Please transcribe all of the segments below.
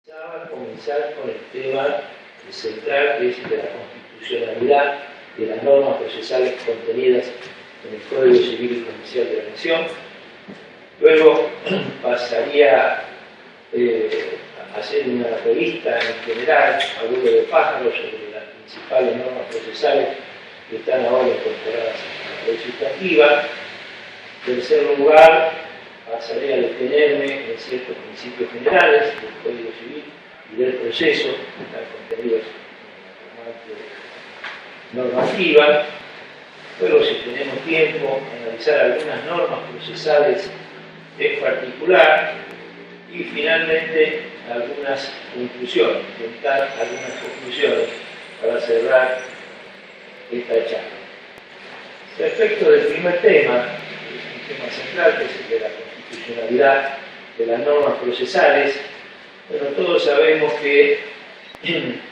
Comenzar con el tema central, que es de la constitucionalidad de las normas procesales contenidas en el Código Civil y Comercial de la Nación. Luego pasaría a hacer una revista en general, a vuelo de pájaro, sobre las principales normas procesales que están ahora incorporadas a la ley sustantiva. En tercer lugar, pasaré a detenerme en ciertos principios generales del Código Civil y del proceso, que están contenidos en la normativa. Luego, si tenemos tiempo, analizar algunas normas procesales en particular y finalmente algunas conclusiones, intentar algunas conclusiones para cerrar esta charla. Respecto del primer tema, el tema central, que es el de la constitucionalidad de las normas procesales, bueno, todos sabemos que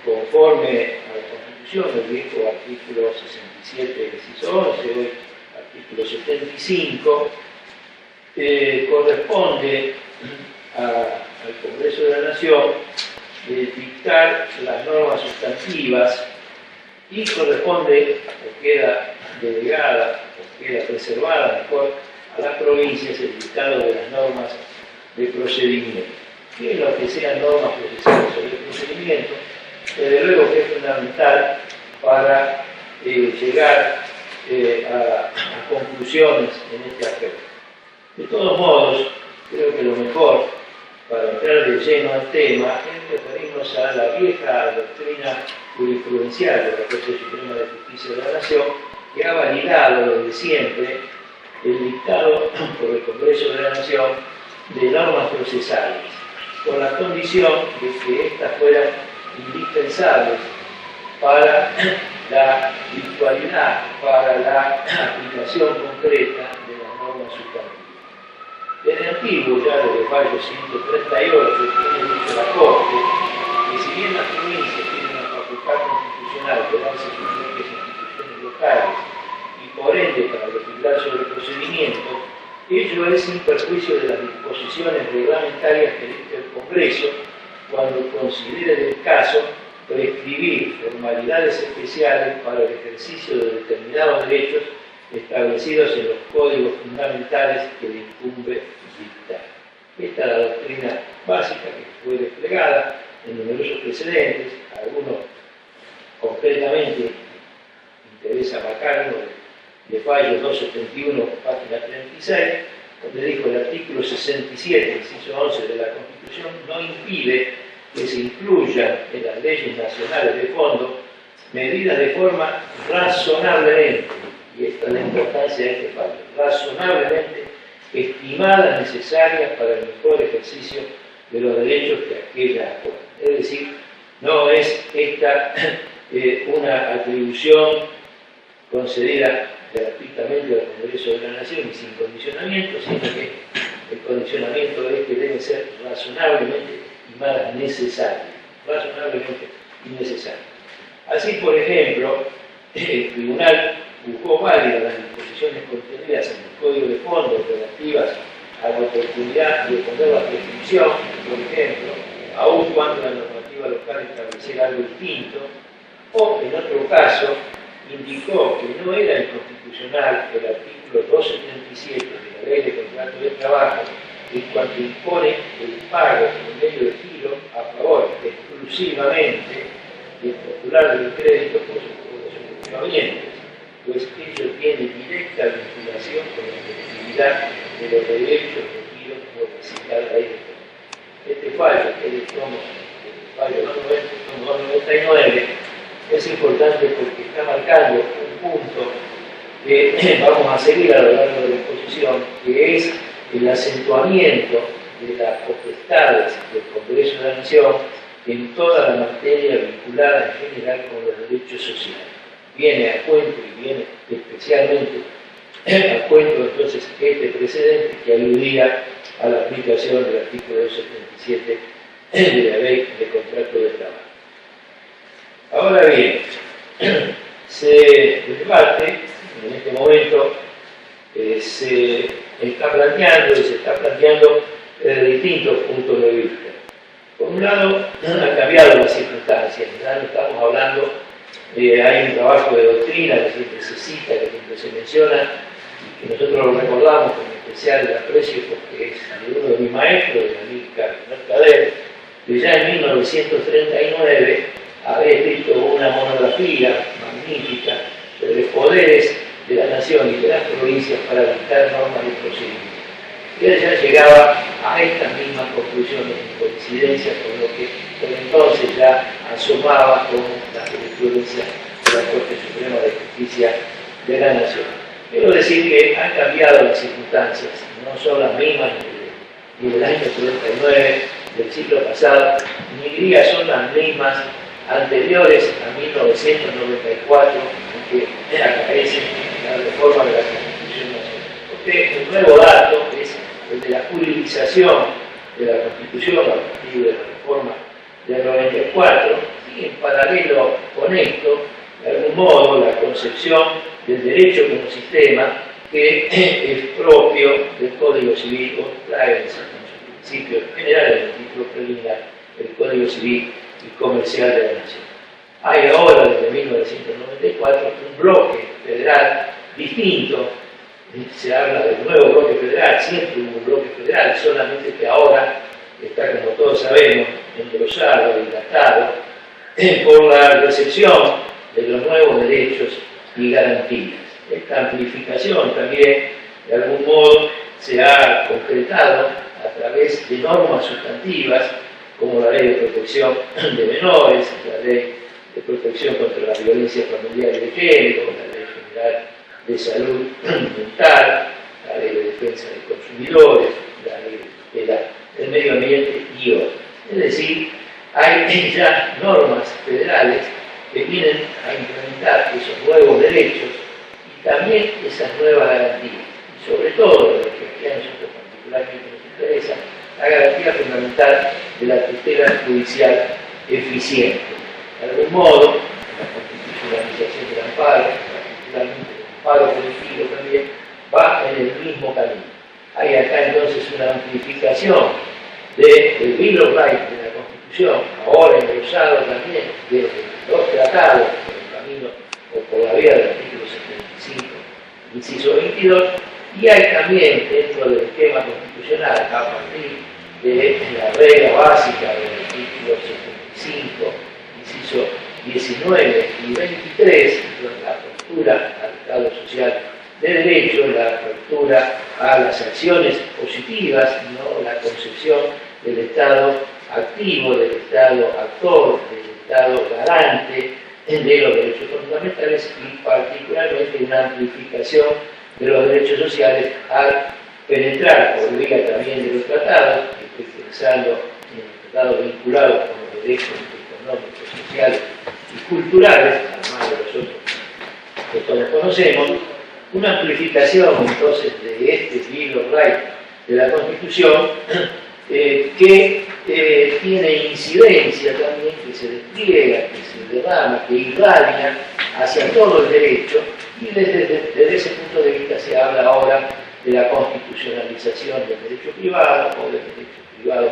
conforme a la Constitución, el viejo artículo 67 del inciso 11, hoy artículo 75, corresponde al Congreso de la Nación dictar las normas sustantivas y corresponde, o queda delegada, o queda reservada mejor, a las provincias el dictado de las normas de procedimiento. Y en lo que sean normas procesales sobre el procedimiento, desde luego que es fundamental para llegar a conclusiones en este aspecto. De todos modos, creo que lo mejor para entrar de lleno al tema es referirnos a la vieja doctrina jurisprudencial de la Corte Suprema de Justicia de la Nación, que ha validado desde siempre el dictado por el Congreso de la Nación de normas procesales, con la condición de que éstas fueran indispensables para la virtualidad, para la aplicación concreta de las normas sustantivas. En el antiguo, ya desde el fallo 138, tiene dicho la Corte que si bien las provincias tienen una facultad constitucional de darse sus propias instituciones locales y por ende para legislar sobre el procedimiento, ello es sin perjuicio de las disposiciones reglamentarias que dicta el Congreso cuando considere del caso prescribir formalidades especiales para el ejercicio de determinados derechos establecidos en los códigos fundamentales que le incumbe dictar. Esta es la doctrina básica que fue desplegada en numerosos precedentes, algunos concretamente interesa marcar uno de fallo 271, página 36, donde dijo el artículo 67, inciso 11 de la Constitución, no impide que se incluyan en las leyes nacionales de fondo medidas de forma razonablemente, y esta es la importancia de este fallo, razonablemente estimadas necesarias para el mejor ejercicio de los derechos que aquella acuerda. Es decir, no es esta una atribución concedida gratuitamente al Congreso de la Nación y sin condicionamiento, sino que el condicionamiento es que deben ser razonablemente estimadas necesarias, razonablemente innecesarias. Así, por ejemplo, el Tribunal juzgó válidas las disposiciones contenidas en el Código de Fondo relativas a la oportunidad de poner la prescripción, por ejemplo, aun cuando la normativa local estableciera algo distinto, o en otro caso indicó que no era inconstitucional el artículo 277 de la Ley de Contrato de Trabajo en cuanto impone el pago por medio de giro a favor exclusivamente del titular del crédito por sus provenientes, pues ello tiene directa vinculación con la efectividad de los derechos requeridos por la citada ley de fondo. Este fallo, que es el fallo 299, es importante porque está marcando un punto que vamos a seguir a lo largo de la exposición, que es el acentuamiento de las potestades del Congreso de la Nación en toda la materia vinculada en general con los derechos sociales. Viene a cuento y viene especialmente a cuento entonces este precedente que aludía a la aplicación del artículo 277 de la Ley de Contrato de Trabajo. Ahora bien, se debate, en este momento se está planteando desde distintos puntos de vista. Por un lado, han cambiado las circunstancias, ya no estamos hablando, hay un trabajo de doctrina que siempre se cita, que siempre se menciona, y que nosotros lo recordamos con especial aprecio porque es de uno de mis maestros, de Amílcar Mercader, que ya en 1939 había escrito una monografía magnífica sobre los poderes de la nación y de las provincias para dictar normas y procedimientos. Y él ya llegaba a estas mismas conclusiones en coincidencia con lo que por entonces ya asomaba como la jurisprudencia de la Corte Suprema de Justicia de la Nación. Quiero decir que han cambiado las circunstancias, no son las mismas ni del año 39 del siglo pasado, ni diría son las mismas anteriores a 1994, en que aparece la reforma de la Constitución Nacional. Porque el nuevo dato es el de la juridización de la Constitución a partir de la reforma del 94, y en paralelo con esto, de algún modo, la concepción del derecho como sistema que es propio del Código Civil, o trae en sus principios generales del título preliminar, el Código Civil y Comercial de la Nación. Hay ahora, desde 1994, un bloque federal distinto. Se habla del nuevo bloque federal, siempre hubo un bloque federal, solamente que ahora está, como todos sabemos, engrosado y dilatado por la recepción de los nuevos derechos y garantías. Esta amplificación también, de algún modo, se ha concretado a través de normas sustantivas, como la Ley de Protección de Menores, la Ley de Protección contra la Violencia Familiar y de Género, la Ley General de Salud Mental, la Ley de Defensa de Consumidores, la Ley del Medio Ambiente y otras. Es decir, hay ya normas federales que vienen a implementar esos nuevos derechos y también esas nuevas garantías. Y sobre todo, lo que a nosotros particularmente nos interesa, la garantía fundamental de la tutela judicial eficiente. De algún modo, la constitucionalización del amparo, particularmente paro colectivo también, va en el mismo camino. Hay acá entonces una amplificación del Bill of Rights de la Constitución, ahora engrosado también de los tratados por el camino o por la vía del artículo 75, inciso 22, y hay también dentro del esquema constitucional, a partir de la regla básica del artículo 75, inciso 19 y 23, la apertura al Estado social de derecho, la apertura a las acciones positivas, ¿no? La concepción del Estado activo, del Estado actor, del Estado garante de los derechos fundamentales y particularmente una amplificación de los derechos sociales al penetrar por vía también de los tratados, estoy pensando en los tratados vinculados con los derechos económicos, sociales y culturales, además de los otros que todos conocemos, una amplificación entonces de este Bill of Rights de la Constitución que tiene incidencia también, que se despliega, que se derrama, que irradia hacia todo el derecho, y desde ese punto de vista se habla ahora de la constitucionalización del derecho privado o del derecho privado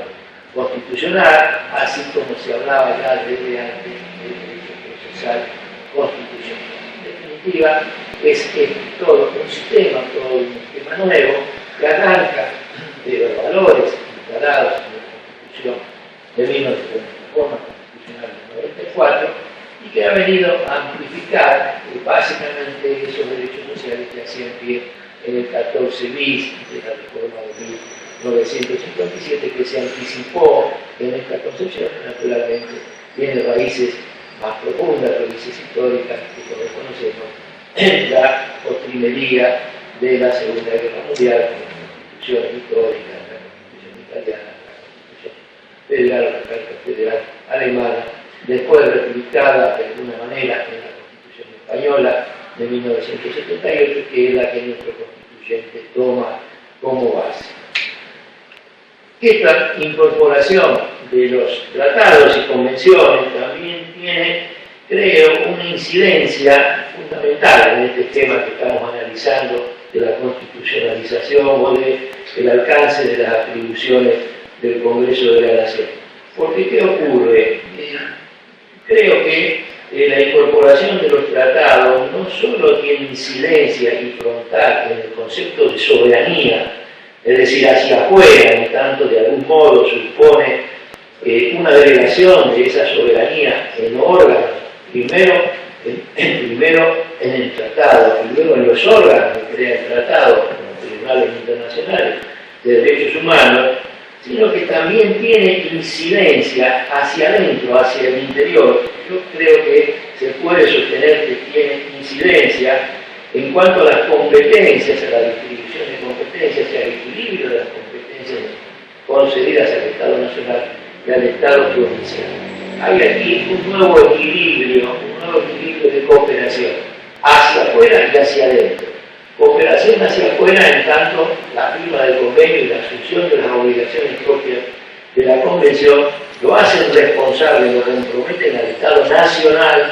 constitucional, así como se hablaba ya desde antes del derecho procesal constitucional. En definitiva, es todo un sistema, todo un esquema nuevo que arranca de los valores instalados en la Constitución de 1994, reforma constitucional del 94, y que ha venido a amplificar básicamente esos derechos sociales que hacían pie en el 14 bis de la reforma de 1957, que se anticipó en esta concepción, naturalmente tiene raíces más profundas, raíces históricas que todos conocemos, en la postrimería de la Segunda Guerra Mundial, con las constituciones históricas, la Constitución italiana, la Constitución federal, la Carta Federal alemana, después replicada de alguna manera en la Constitución española de 1978, que es la que nuestro constituyente toma como base. Esta incorporación de los tratados y convenciones también tiene, creo, una incidencia fundamental en este esquema que estamos analizando de la constitucionalización o del alcance de las atribuciones del Congreso de la Nación. Porque ¿qué ocurre? Creo que la incorporación de los tratados no solo tiene incidencia y frontal en el concepto de soberanía, es decir, hacia afuera, en tanto de algún modo supone una delegación de esa soberanía en órganos, primero en el tratado y luego en los órganos que crea el tratado, como los tribunales internacionales de derechos humanos, sino que también tiene incidencia hacia adentro, hacia el interior. Yo creo que se puede sostener que tiene incidencia en cuanto a las competencias, a la distribución de competencias y al equilibrio de las competencias concedidas al Estado Nacional y al Estado provincial. Hay aquí un nuevo equilibrio de cooperación, hacia afuera y hacia adentro. Cooperación hacia afuera, en tanto la firma del convenio y la asunción de las obligaciones propias de la Convención lo hacen responsable, lo comprometen al Estado Nacional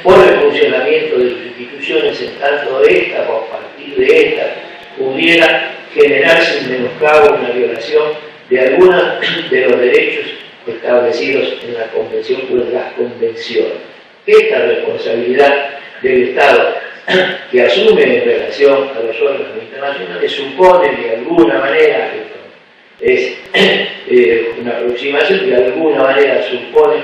por el funcionamiento de sus instituciones, en tanto de esta o a partir de esta pudiera generarse un menoscabo, una violación de algunos de los derechos establecidos en la Convención o en las convenciones. Esta responsabilidad del Estado que asume en relación a los órganos internacionales supone de alguna manera, es una aproximación, de alguna manera supone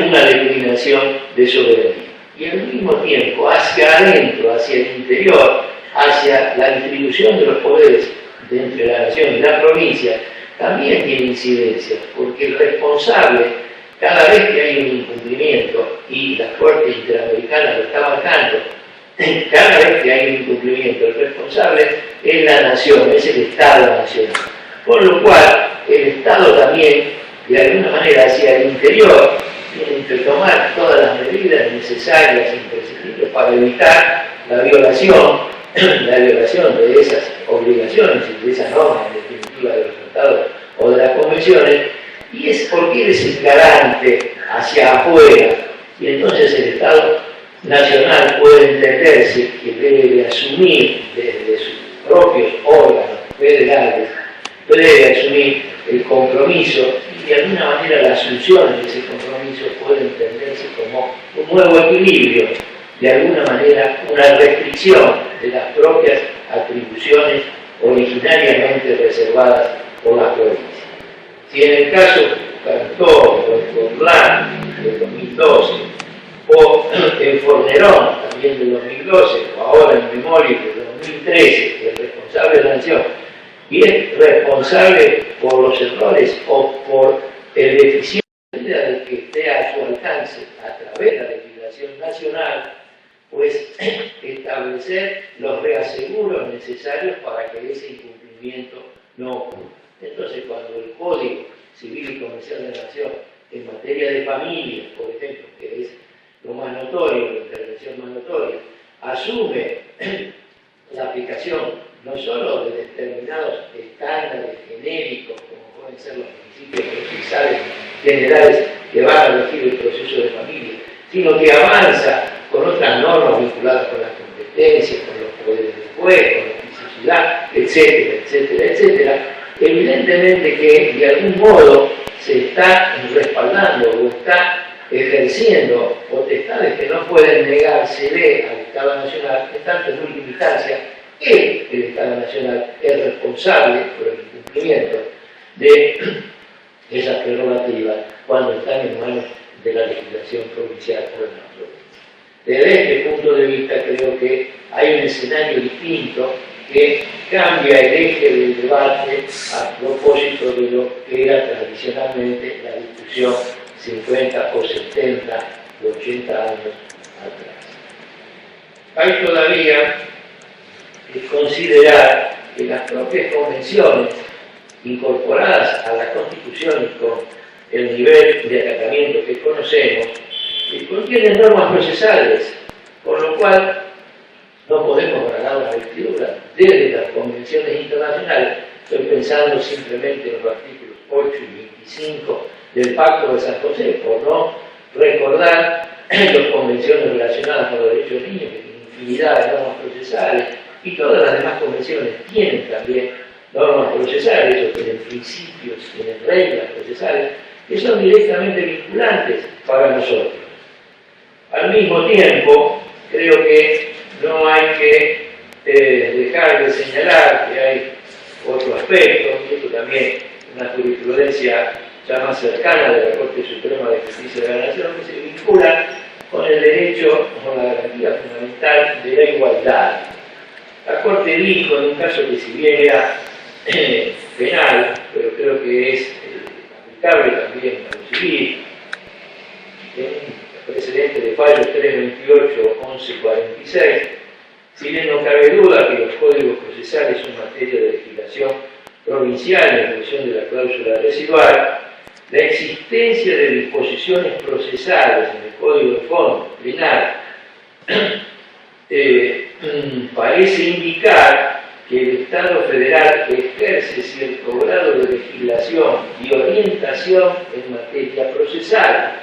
una declinación de soberanía. Y al mismo tiempo, hacia adentro, hacia el interior, hacia la distribución de los poderes entre la nación y la provincia, también tiene incidencia, porque el responsable, cada vez que hay un incumplimiento, y la Corte Interamericana lo está marcando, cada vez que hay un incumplimiento, el responsable es la nación, es el Estado nacional. Por lo cual, el Estado también, de alguna manera, hacia el interior, tiene que tomar todas las medidas necesarias e imprescindibles para evitar la violación de esas obligaciones y de esas normas definitivas de los tratados o de las convenciones, y es porque él es el garante hacia afuera, y entonces el Estado Nacional puede entenderse que debe de asumir desde sus propios órganos federales, debe asumir el compromiso, y de alguna manera la asunción de ese compromiso puede entenderse como un nuevo equilibrio, de alguna manera una restricción de las propias atribuciones originariamente reservadas por la provincia. Si en el caso Cantó o Forlán del 2012, o en Fornerón también del 2012, o ahora en Memoria del 2013, que el responsable de la nación, y es responsable por los errores o por el deficiente de que esté a su alcance a través de la legislación nacional, pues establecer los reaseguros necesarios para que ese incumplimiento no ocurra. Entonces, cuando el Código Civil y Comercial de la Nación, en materia de familia, por ejemplo, que es lo más notorio, la intervención más notoria, asume la aplicación no solo de determinados estándares genéricos, como pueden ser los principios procesales generales que van a regir el proceso de familia, sino que avanza con otras normas vinculadas con las competencias, con los poderes del juez, con la especificidad, etcétera, etcétera, etcétera. Evidentemente que de algún modo se está respaldando o está ejerciendo potestades que no pueden negársele al Estado Nacional, en tanto en última instancia el Estado Nacional es responsable por el incumplimiento de esas prerrogativas cuando están en manos de la legislación provincial o de la provincia. Desde este punto de vista creo que hay un escenario distinto que cambia el eje del debate a propósito de lo que era tradicionalmente la discusión 50 o 70 o 80 años atrás. Hay todavía que considerar que las propias convenciones incorporadas a la Constitución y con el nivel de acatamiento que conocemos, contienen normas procesales, por lo cual no podemos agarrar la vestidura desde las convenciones internacionales. Estoy pensando simplemente en los artículos 8 y 25 del Pacto de San José, por no recordar las convenciones relacionadas con los derechos de niños, que tienen infinidad de normas procesales, y todas las demás convenciones tienen también normas procesales, o tienen principios, tienen reglas procesales, que son directamente vinculantes para nosotros. Al mismo tiempo, creo que no hay que dejar de señalar que hay otro aspecto, y esto también una jurisprudencia ya más cercana de la Corte Suprema de Justicia de la Nación, que se vincula con el derecho, con la garantía fundamental de la igualdad. La Corte dijo en un caso que si bien era penal, pero creo que es aplicable también a lo civil, el precedente de fallo 328-1146, si bien no cabe duda que los códigos procesales son materia de legislación provincial en función de la cláusula residual, la existencia de disposiciones procesales en el Código de Fondo plenario parece indicar que el Estado federal ejerce cierto grado de legislación y orientación en materia procesal,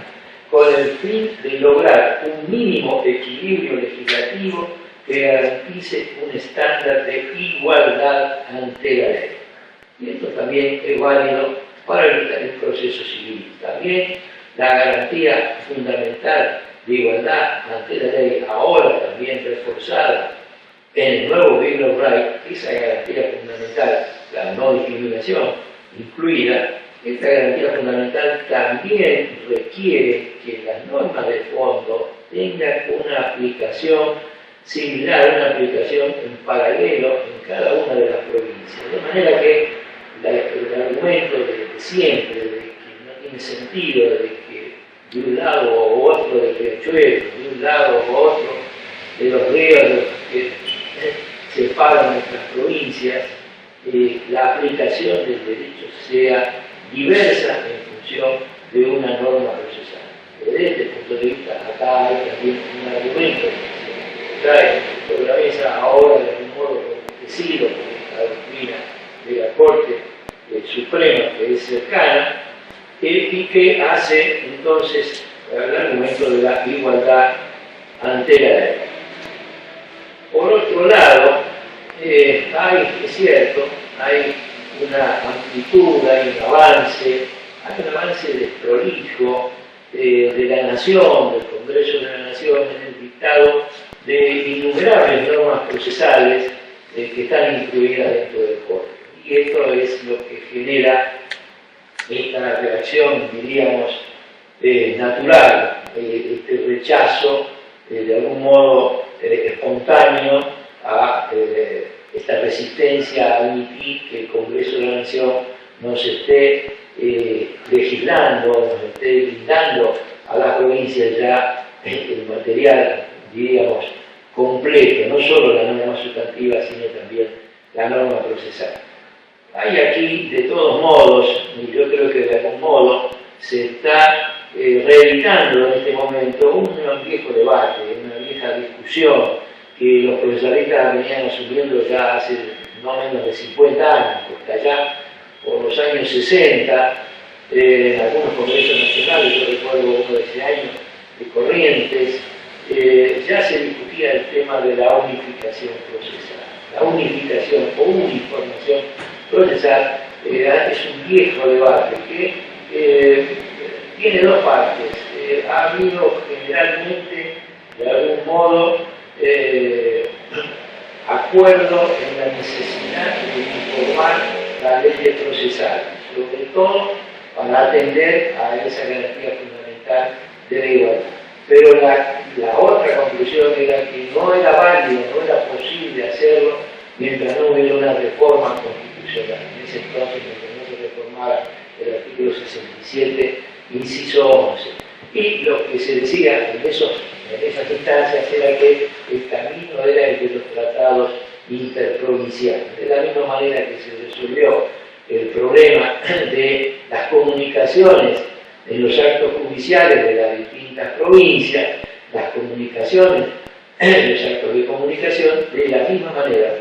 con el fin de lograr un mínimo equilibrio legislativo que garantice un estándar de igualdad ante la ley. Y esto también es válido para el proceso civil. También la garantía fundamental de igualdad ante la ley, ahora también reforzada en el nuevo Bill of Rights, esa garantía fundamental, la no discriminación incluida, esta garantía fundamental también requiere que las normas de fondo tengan una aplicación similar, una aplicación en paralelo en cada una de las provincias. De manera que el argumento de siempre, de que no tiene sentido, de que de un lado u otro del riachuelo, de un lado u otro de los ríos que separan nuestras provincias, la aplicación del derecho sea diversa en función de una norma procesal. Desde este punto de vista, acá hay también un argumento que se trae sobre la mesa ahora de algún modo enriquecido por esta doctrina de la Corte Suprema, que es cercana, y que hace entonces el argumento de la igualdad ante la ley. Por otro lado, es cierto, hay una amplitud, hay un avance desprolijo de la Nación, del Congreso de la Nación, en el dictado de innumerables normas procesales que están incluidas dentro del Código. Y esto es lo que genera esta reacción, diríamos, natural, este rechazo, de algún modo espontáneo, a esta resistencia a admitir que el Congreso de la Nación nos esté legislando, nos esté brindando a las provincias ya el material, diríamos, completo, no solo la norma sustantiva, sino también la norma procesal. Hay aquí, de todos modos, y yo creo que de algún modo se está reeditando en este momento un viejo debate, una vieja discusión que los profesionalistas venían asumiendo ya hace no menos de 50 años, porque allá por los años 60, en algunos congresos nacionales, yo recuerdo uno de ese año, de Corrientes, ya se discutía el tema de la unificación procesal. La unificación o uniformación procesal es un viejo debate que tiene dos partes. Ha habido generalmente, de algún modo, acuerdo en la necesidad de informar las leyes procesales, sobre todo para atender a esa garantía fundamental de la igualdad. Pero la otra conclusión era que no era válido, no era posible hacerlo mientras no hubiera una reforma constitucional. En ese entonces, mientras no se reformara el artículo 67, inciso 11. Y lo que se decía en esas instancias era que el camino era el de los tratados interprovinciales. De la misma manera que se resolvió el problema de las comunicaciones en los actos judiciales de las distintas provincias, las comunicaciones, los actos de comunicación, de la misma manera,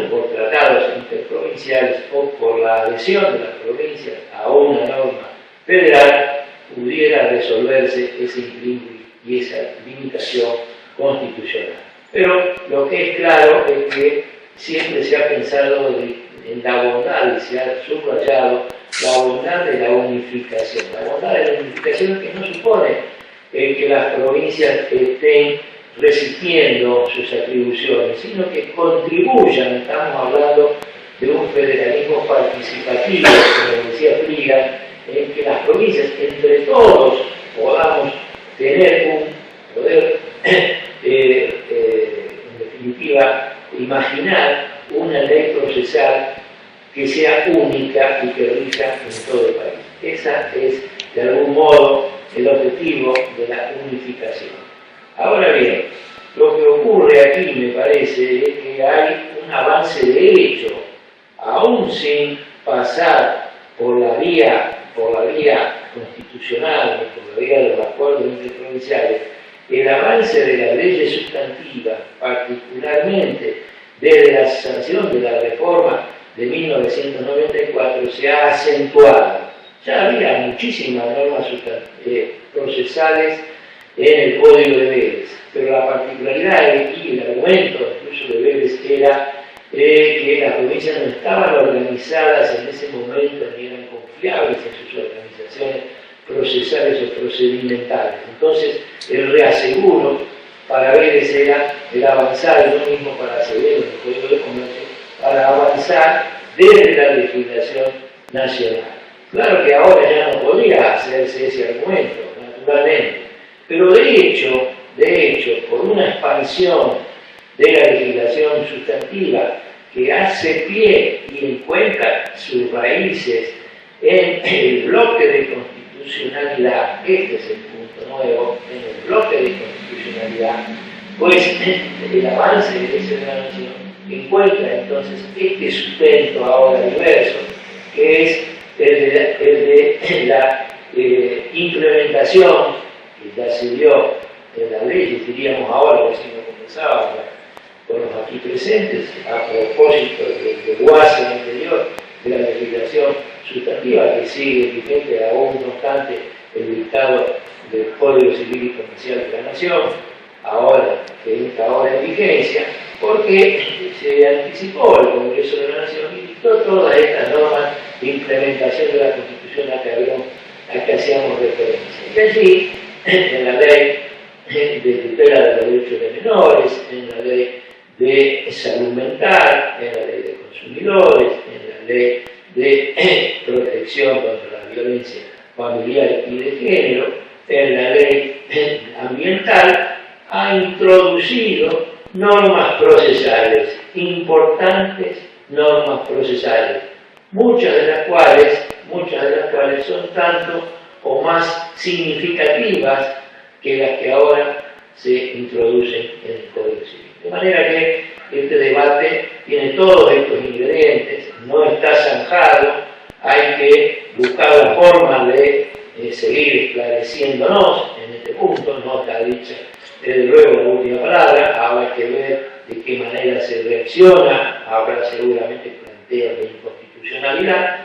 por tratados interprovinciales o por la adhesión de las provincias a una norma federal, pudiera resolverse ese intríngulis y esa limitación constitucional. Pero lo que es claro es que siempre se ha pensado en la bondad, y se ha subrayado, la bondad de la unificación. La bondad de la unificación que no supone que las provincias estén resistiendo sus atribuciones, sino que contribuyan. Estamos hablando de un federalismo participativo, como decía Friedan, en que las provincias, entre todos, podamos tener un poder, en definitiva, imaginar una ley procesal que sea única y que rija en todo el país. Esa es, de algún modo, el objetivo de la unificación. Ahora bien, lo que ocurre aquí, me parece, es que hay un avance de hecho, aún sin pasar por la vía constitucional, por la vía de los acuerdos interprovinciales, el avance de las leyes sustantivas, particularmente desde la sanción de la reforma de 1994, se ha acentuado. Ya había muchísimas normas procesales en el Código de Vélez, pero la particularidad y el argumento incluso de Vélez era que las provincias no estaban organizadas en ese momento ni eran confiables en sus organizaciones procesales o procedimentales. Entonces, el reaseguro para Vélez era el avanzar, y lo mismo para Acevedo en el Código de Comercio, para avanzar desde la legislación nacional. Claro que ahora ya no podría hacerse ese argumento, naturalmente, pero de hecho, por una expansión de la legislación sustantiva que hace pie y encuentra sus raíces en el bloque de constitucionalidad, este es el punto nuevo, en el bloque de constitucionalidad, pues el avance de esa nación encuentra entonces este sustento ahora diverso, que es el de la implementación, que ya se dio en la ley, diríamos ahora, si no comenzaba con los aquí presentes, a propósito del guaso anterior de la legislación sustantiva que sigue vigente aún no obstante el dictado del Código Civil y Comercial de la Nación, ahora que entra ahora en vigencia, porque se anticipó el Congreso de la Nación y dictó todas estas normas de implementación de la Constitución a que hacíamos referencia. Y allí, en la ley de tutela de los derechos de menores, en la ley de salud mental, en la ley de consumidores, en la ley de protección contra la violencia familiar y de género, en la ley ambiental, ha introducido normas procesales, importantes normas procesales, muchas de las cuales son tanto o más significativas que las que ahora se introducen en el Código Civil. De manera que este debate tiene todos estos ingredientes, no está zanjado, hay que buscar la forma de seguir esclareciéndonos en este punto, no está dicha desde luego la última palabra, habrá que ver de qué manera se reacciona, habrá seguramente planteos de inconstitucionalidad,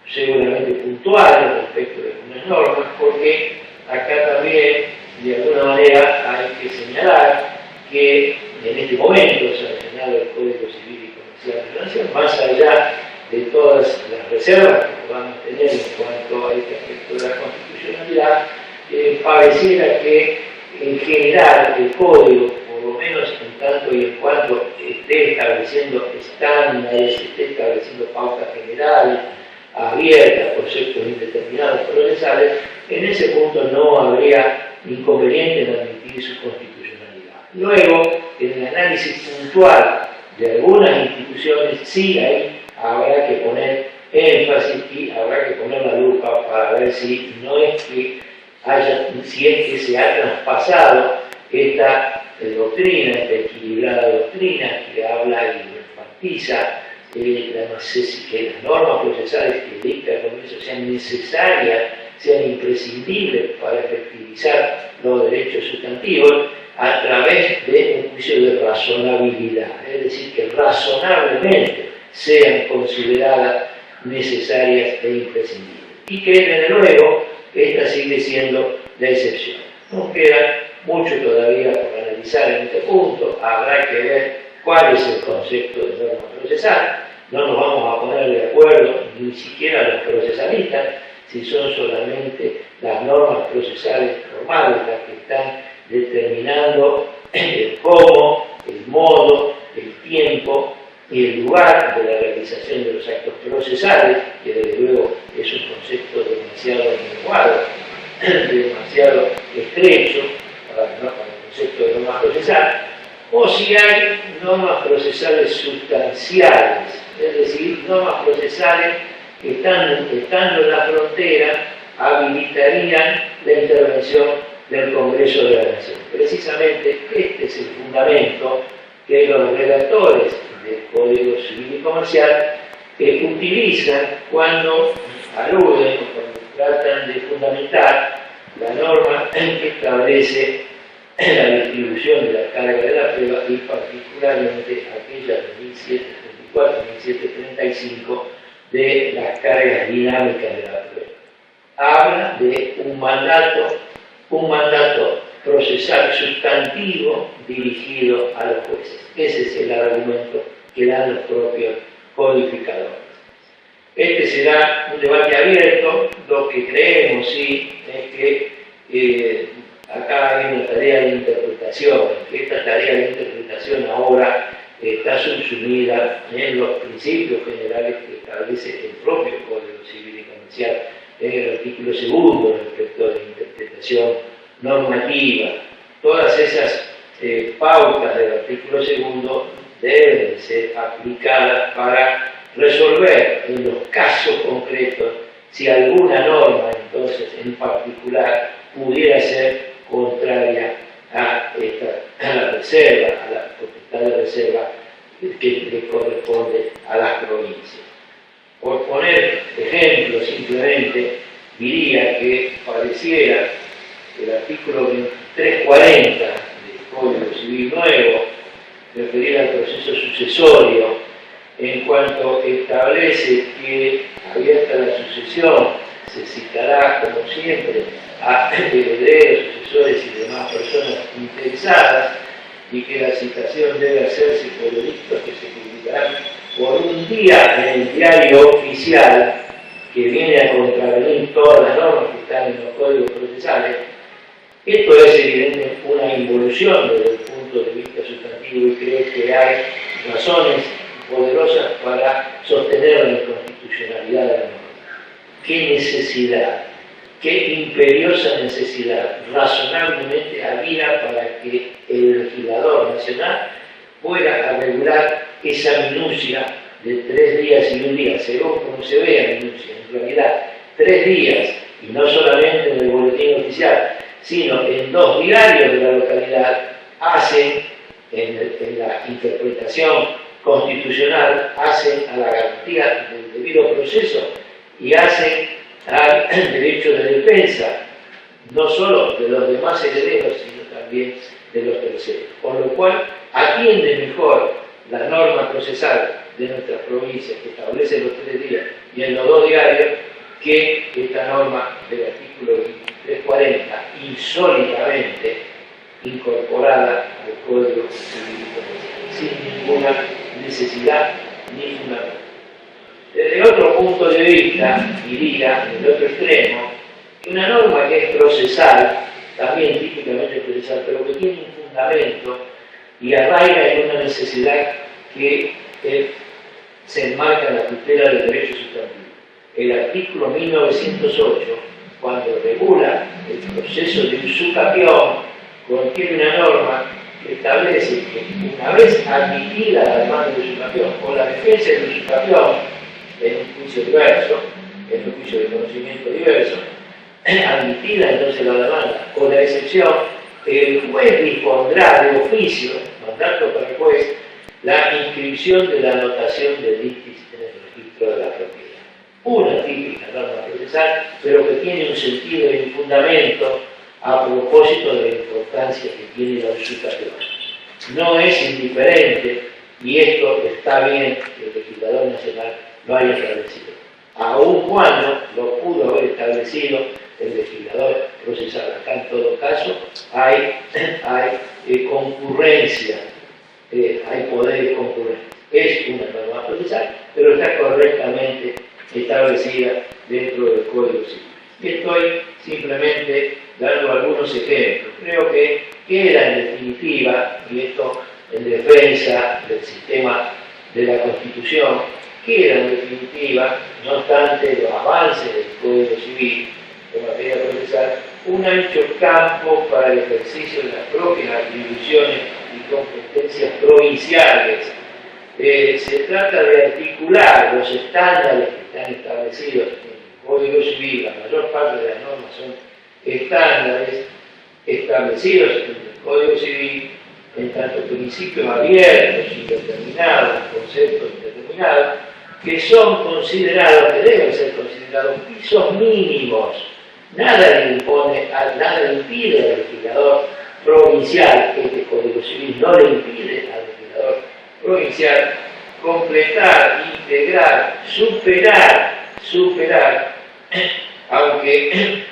seguramente puntuales respecto de algunas normas, porque acá también de alguna manera hay que señalar que en este momento sancionado el Código Civil y Comercial de la Nación, más allá de todas las reservas que podamos tener en cuanto a este aspecto de la constitucionalidad, pareciera que en general el Código, por lo menos en tanto y en cuanto esté estableciendo estándares, esté estableciendo pautas generales, abiertas, conceptos indeterminados procesales, en ese punto no habría inconveniente en admitir su constitucionalidad. Luego, en el análisis puntual de algunas instituciones, sí ahí habrá que poner énfasis y habrá que poner la lupa para ver si no es que si es que se ha traspasado esta doctrina, esta equilibrada doctrina que habla y enfatiza que las normas procesales que dicta el Congreso sean necesarias, sean imprescindibles para efectivizar los derechos sustantivos a través de un juicio de razonabilidad, es decir, que razonablemente sean consideradas necesarias e imprescindibles. Y que, desde luego, esta sigue siendo la excepción. Nos queda mucho todavía por analizar en este punto, habrá que ver cuál es el concepto de norma procesal, no nos vamos a poner de acuerdo, ni siquiera los procesalistas, si son solamente las normas procesales normales las que están determinando el cómo, el modo, el tiempo y el lugar de la realización de los actos procesales, que desde luego es un concepto demasiado menguado, demasiado estrecho para el concepto de norma procesal, o si hay normas procesales sustanciales, es decir, normas procesales que estando en la frontera habilitarían la intervención del Congreso de la Nación. Precisamente este es el fundamento que los redactores del Código Civil y Comercial utilizan cuando aluden o cuando tratan de fundamentar la norma que establece la distribución de la carga de la prueba y particularmente aquella de 1734 y 1735 de las cargas dinámicas de la prueba. Habla de un mandato procesal sustantivo dirigido a los jueces. Ese es el argumento que dan los propios codificadores. Este será un debate abierto. Lo que creemos sí es que acá hay una tarea de interpretación, que esta tarea de interpretación ahora está subsumida en los principios generales que establece el propio Código Civil y Comercial, en el artículo 2 respecto de la interpretación normativa. Todas esas pautas del artículo 2 deben ser aplicadas para resolver en los casos concretos si alguna norma, entonces, en particular, pudiera ser contraria a la reserva, a la potestad de reserva que le corresponde a las provincias. Por poner ejemplo, simplemente diría que pareciera que el artículo 2340 del Código Civil Nuevo, referido al proceso sucesorio, en cuanto establece que abierta la sucesión se citará, como siempre, a herederos, sucesores y demás personas interesadas, y que la citación debe hacerse por edictos que se publicarán por un día en el diario oficial, que viene a contravenir todas las normas que están en los códigos procesales. Esto es evidentemente una involución desde el punto de vista sustantivo y creo que hay razones poderosas para sostener la inconstitucionalidad de la norma. ¿Qué necesidad? ¿Qué imperiosa necesidad razonablemente había para que el legislador nacional fuera a regular esa minucia de 3 días y 1 día, según como se vea minucia, en realidad 3 días, y no solamente en el boletín oficial, sino en 2 diarios de la localidad, hacen en la interpretación constitucional, hacen a la garantía del debido proceso y hacen al derecho de defensa, no solo de los demás herederos, sino también de los terceros. Con lo cual, atiende mejor la norma procesal de nuestras provincias, que establece los 3 días y en los 2 diarios, que esta norma del artículo 2340, insólitamente incorporada al Código Civil y Comercial, sin ninguna necesidad ni fundamento. Desde otro punto de vista, diría, en el otro extremo, que una norma que es procesal, también típicamente procesal, pero que tiene un fundamento y arraiga en una necesidad que se enmarca en la tutela del derecho sustantivo. El artículo 1908, cuando regula el proceso de usucapión, contiene una norma que establece que una vez admitida la demanda de usucapión o la defensa de usucapión, en un juicio diverso, en un juicio de conocimiento diverso, admitida entonces la demanda o la excepción, el juez dispondrá de oficio, mandato para el juez, la inscripción de la anotación del litis en el registro de la propiedad. Una típica norma procesal, pero que tiene un sentido y un fundamento a propósito de la importancia que tiene la usucapión. No es indiferente, y esto está bien que el legislador nacional lo haya establecido, aun cuando lo pudo haber establecido el legislador procesal. Acá en todo caso hay concurrencia, hay poderes concurrentes. es una norma procesal, pero está correctamente establecida dentro del Código Civil. Y estoy simplemente dando algunos ejemplos. Creo que queda en definitiva, y esto en defensa del sistema de la Constitución, queda en definitiva, no obstante los avances del Código Civil en materia procesal, un ancho campo para el ejercicio de las propias atribuciones y competencias provinciales. Se trata de articular los estándares que están establecidos en el Código Civil. La mayor parte de las normas son estándares establecidos en el Código Civil, en tanto principios abiertos, indeterminados, conceptos indeterminados, que son considerados, que deben ser considerados pisos mínimos. Nada le impide al legislador provincial, este Código Civil no le impide al legislador provincial completar, integrar, superar, aunque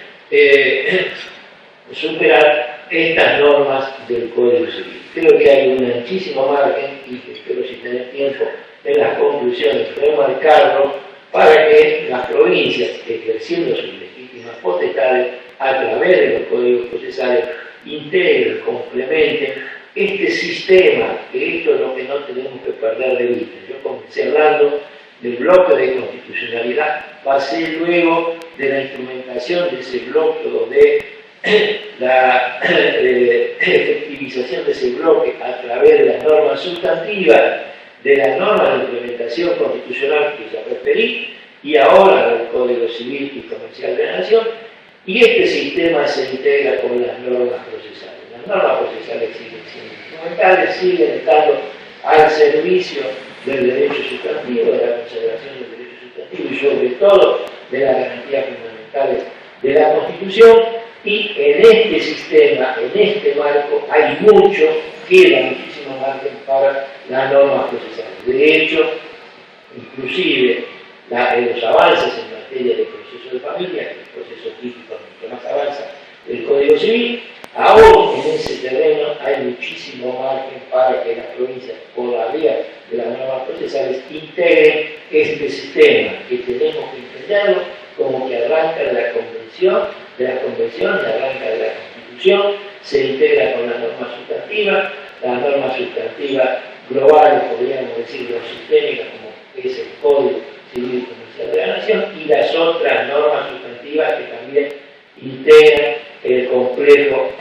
superar estas normas del Código Civil. Creo que hay un anchísimo margen, y que espero, si tener tiempo en las conclusiones, remarcarlo, para que las provincias, ejerciendo sus legítimas potestades a través de los códigos procesales, integren, complementen este sistema, que esto es lo que no tenemos que perder de vista. Yo comencé hablando del bloque de constitucionalidad, pasé luego de la instrumentación de ese bloque, de la efectivización de ese bloque a través de las normas sustantivas, de las normas de implementación constitucional que ya referí, y ahora del Código Civil y Comercial de la Nación, y este sistema se integra con las normas procesales. Las normas procesales siguen siendo instrumentales, siguen estando al servicio del derecho sustantivo, de la consagración del derecho sustantivo y sobre todo de las garantías fundamentales de la Constitución, y en este sistema, en este marco, hay queda muchísimo margen para las normas procesales. De hecho, inclusive los avances en materia de proceso de familia, que es el proceso típico en el que más avanza el Código Civil, aún en ese terreno hay muchísimo margen para que las provincias, por la vía de las normas procesales, integren este sistema, que tenemos que entenderlo como que arranca de la convención, arranca de la Constitución, se integra con las normas sustantivas globales, podríamos decir, o sistémicas, como es el Código Civil y Comercial de la Nación, y las otras normas sustantivas que también integran el complejo,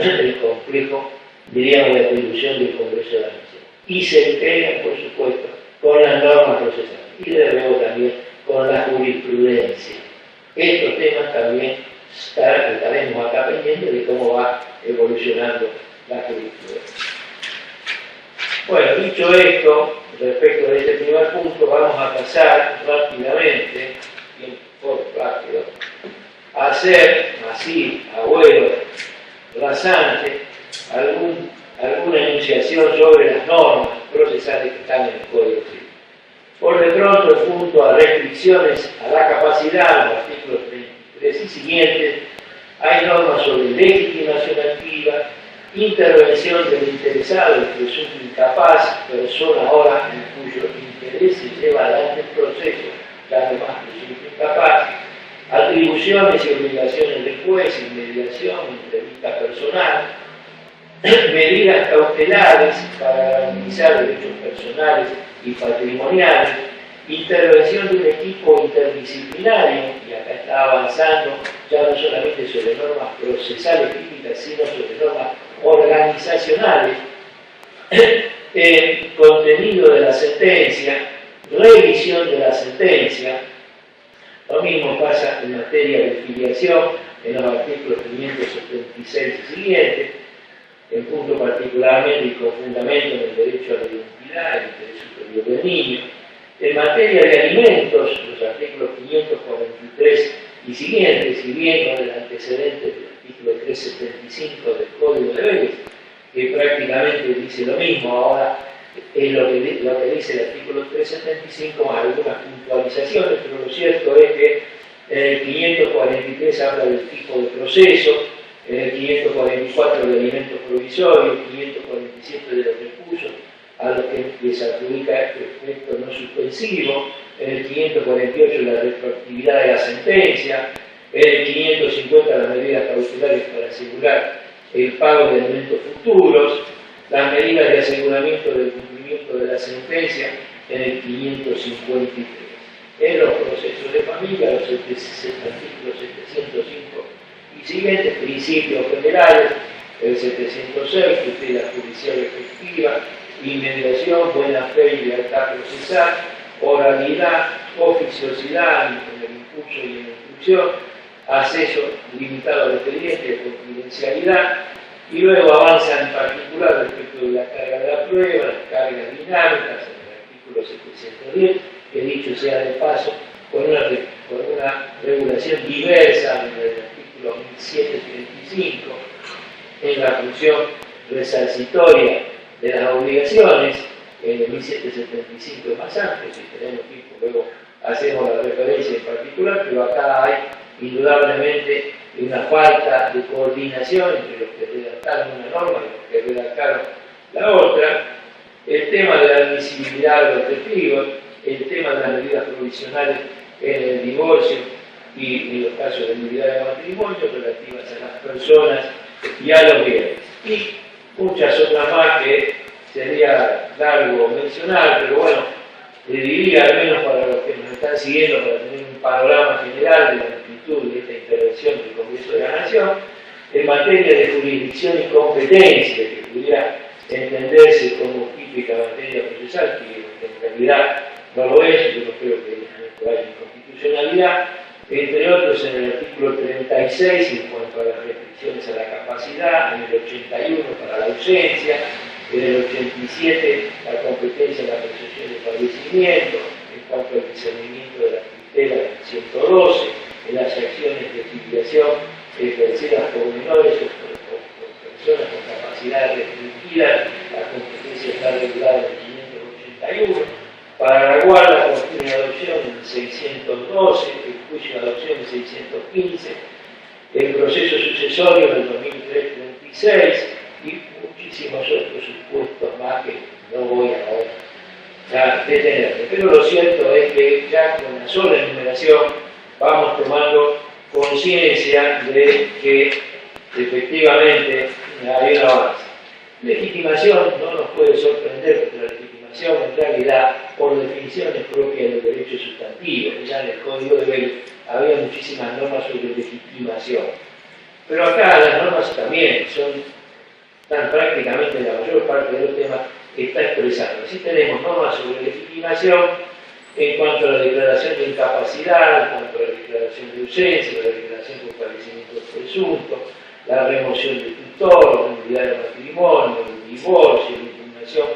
diríamos, de atribución del Congreso de la Nación. Y se integran, por supuesto, con las normas procesales, y de luego también con la jurisprudencia. Estos temas también estaremos acá pendientes de cómo va evolucionando la jurisprudencia. Bueno, dicho esto, respecto de este primer punto, vamos a pasar rápidamente, rápido, a hacer así, a vuelo rasante, alguna enunciación sobre las normas procesales que están en el Código Civil. Por de pronto, el punto a restricciones a la capacidad, los artículos 33 y siguientes, hay normas sobre legitimación activa, intervención del interesado, el presunto incapaz, persona ahora en cuyo interés se lleva adelante el proceso, ya no más presunto incapaz, atribuciones y obligaciones del juez, inmediación, entrevista personal, medidas cautelares para garantizar derechos personales y patrimoniales, intervención de un equipo interdisciplinario, y acá está avanzando ya no solamente sobre normas procesales típicas, sino sobre normas organizacionales, contenido de la sentencia, revisión de la sentencia. Lo mismo pasa en materia de filiación, en los artículos 576 y siguientes, en punto particularmente y con fundamento en el derecho a la identidad, el interés superior del niño. En materia de alimentos, los artículos 543 y siguientes, y bien con el antecedente del artículo 375 del Código de Leyes, que prácticamente dice lo mismo, ahora es lo que dice el artículo 375, más algunas puntualizaciones, pero lo cierto es que en el 543 habla del tipo de proceso, en el 544 de alimentos provisorios, 547 de los recursos a los que que se adjudica efecto no suspensivo, en el 548 la retroactividad de la sentencia, en el 550 las medidas cautelares para asegurar el pago de alimentos futuros, las medidas de aseguramiento del cumplimiento de la sentencia en el 553. En los procesos de familia, los artículos 705 y siguientes, principios generales, el 706, tutela judicial efectiva, inmediación, buena fe y lealtad procesal, oralidad, oficiosidad en el impulso y en la instrucción, acceso limitado al expediente, confidencialidad, y luego avanza en particular respecto de la carga de la prueba, las cargas dinámicas, en el artículo 710, que dicho sea de paso, con una regulación diversa en el artículo 1735, en la función resarcitoria de las obligaciones, en el 1775 es más amplio, si tenemos tiempo luego hacemos la referencia en particular, pero acá hay indudablemente una falta de coordinación entre los que redactaron una norma y los que redactaron la otra, el tema de la admisibilidad de los testigos, el tema de las medidas provisionales en el divorcio y en los casos de nulidad de matrimonio relativas a las personas y a los bienes. Y muchas otras más que sería largo mencionar, pero bueno, le diría al menos para los que nos están siguiendo, para tener un panorama general de la amplitud de esta intervención del Congreso de la Nación, en materia de jurisdicción y competencia, que pudiera entenderse como típica materia procesal, que en realidad no lo es, yo no creo que en esto haya inconstitucionalidad, entre otros en el artículo 36 en cuanto a las restricciones a la capacidad, en el 81 para la ausencia, en el 87 la competencia en la percepción de fallecimiento, en cuanto al discernimiento de la tutela en el 112, en las acciones de filiación ejercidas por menores o por personas con capacidades restringidas, la competencia está regulada en el 581, para la guarda, cuestión de adopción en el 612, el juicio de adopción en el 615, el proceso sucesorio en el 2003-36 y muchísimos otros supuestos más que no voy a detenerme. Pero lo cierto es que ya con la sola enumeración vamos tomando conciencia de que efectivamente hay un avance. Legitimación no nos puede sorprender porque la legitimación en realidad por definición es propia de los derechos sustantivos. Ya en el Código de Bello había muchísimas normas sobre legitimación. Pero acá las normas también están prácticamente en la mayor parte de los temas que está expresando. Así tenemos normas sobre legitimación en cuanto a la declaración de incapacidad, en cuanto a la declaración de ausencia, la declaración por fallecimiento presunto, la remoción de tutor, la nulidad de matrimonio, el divorcio, la impugnación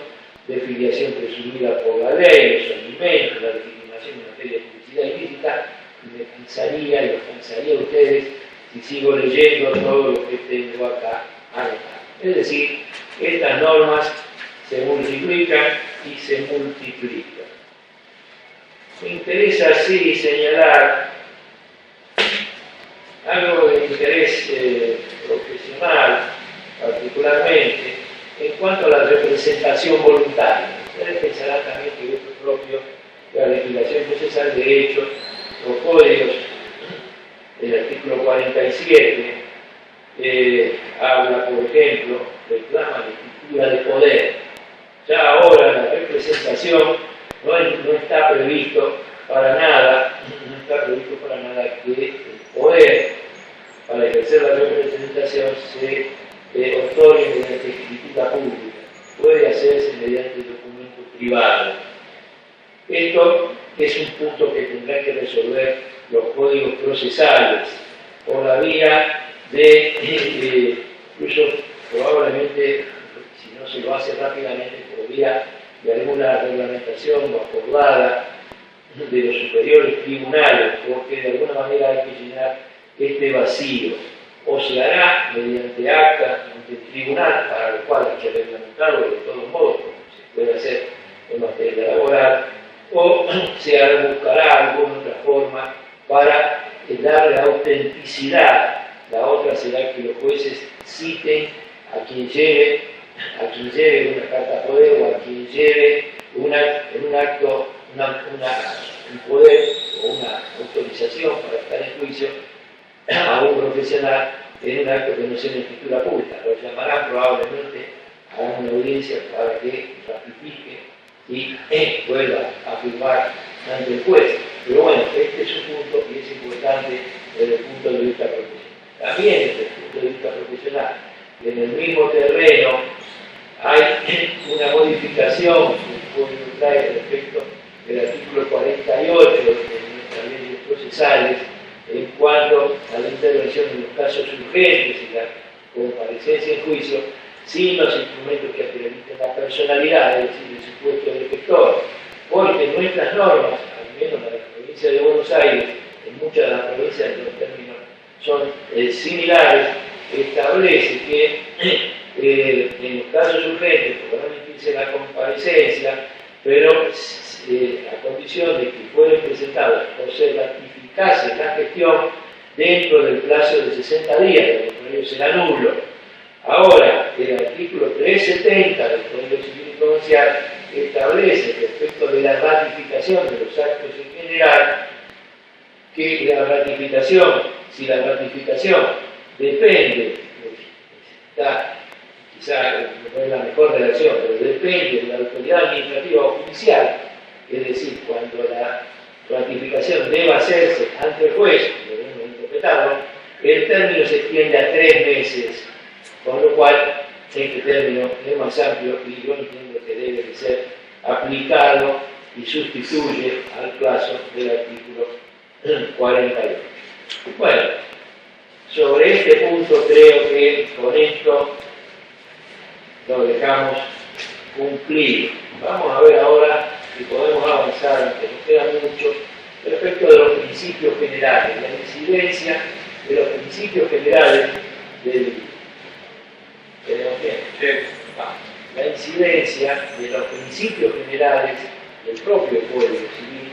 de filiación presumida por la ley, los alimentos, la legitimación en materia de publicidad ilícita, y me cansaría y los cansaría a ustedes si sigo leyendo todo lo que tengo acá anotado. Es decir, estas normas se multiplican y se multiplican. Me interesa así señalar algo de interés profesional, particularmente, en cuanto a la representación voluntaria. Ustedes pensarán también que esto es propio de la legislación procesal de hecho, los códigos del artículo 47 habla, por ejemplo, reclama la estructura de poder. Ya ahora la representación no está previsto para nada, que el poder para ejercer la representación se otorgue mediante escritura pública. Puede hacerse mediante documento privado. Esto es un punto que tendrán que resolver los códigos procesales por la vía de incluso probablemente, si no se lo hace rápidamente, por vía de alguna reglamentación o acordada de los superiores tribunales, porque de alguna manera hay que llenar este vacío. O se hará mediante acta ante el tribunal, para lo cual hay que reglamentarlo de todos modos, como se puede hacer en materia laboral, o se buscará alguna otra forma para darle autenticidad. La otra será que los jueces citen a quien lleve a quien lleve una carta poder o a quien lleve en un acto un poder o una autorización para estar en juicio a un profesional en un acto que no sea una escritura pública. Lo llamarán probablemente a una audiencia para que ratifique y vuelva a firmar ante el juez. Pero bueno, este es un punto y es importante desde el punto de vista profesional. También desde el punto de vista profesional, en el mismo terreno hay una modificación que el trae respecto del artículo 48 de nuestras leyes procesales en cuanto a la intervención en los casos urgentes y la comparecencia en juicio sin los instrumentos que acrediten la personalidad, es decir, el supuesto defector, porque nuestras normas, al menos en la provincia de Buenos Aires, en muchas de las provincias los términos son similares, establece que en los casos urgentes podrán emitirse la comparecencia, pero a condición de que fueran presentados o se ratificase la gestión dentro del plazo de 60 días, de lo cual será nulo. Ahora, el artículo 370 del Código Civil y Comercial establece respecto de la ratificación de los actos en general que la ratificación, si la ratificación depende, quizá no es la mejor redacción, pero depende de la autoridad administrativa o judicial, es decir, cuando la ratificación deba hacerse ante el juez, debemos interpretarlo, el término se extiende a 3 meses, con lo cual este término es más amplio y yo entiendo que debe de ser aplicado y sustituye al plazo del artículo 48. Bueno, sobre este punto creo que con esto lo dejamos cumplido. Vamos a ver ahora si podemos avanzar, aunque nos queda mucho, respecto de los principios generales, la incidencia de los principios generales del... ¿Tenemos bien? Sí. La incidencia de los principios generales del propio Código Civil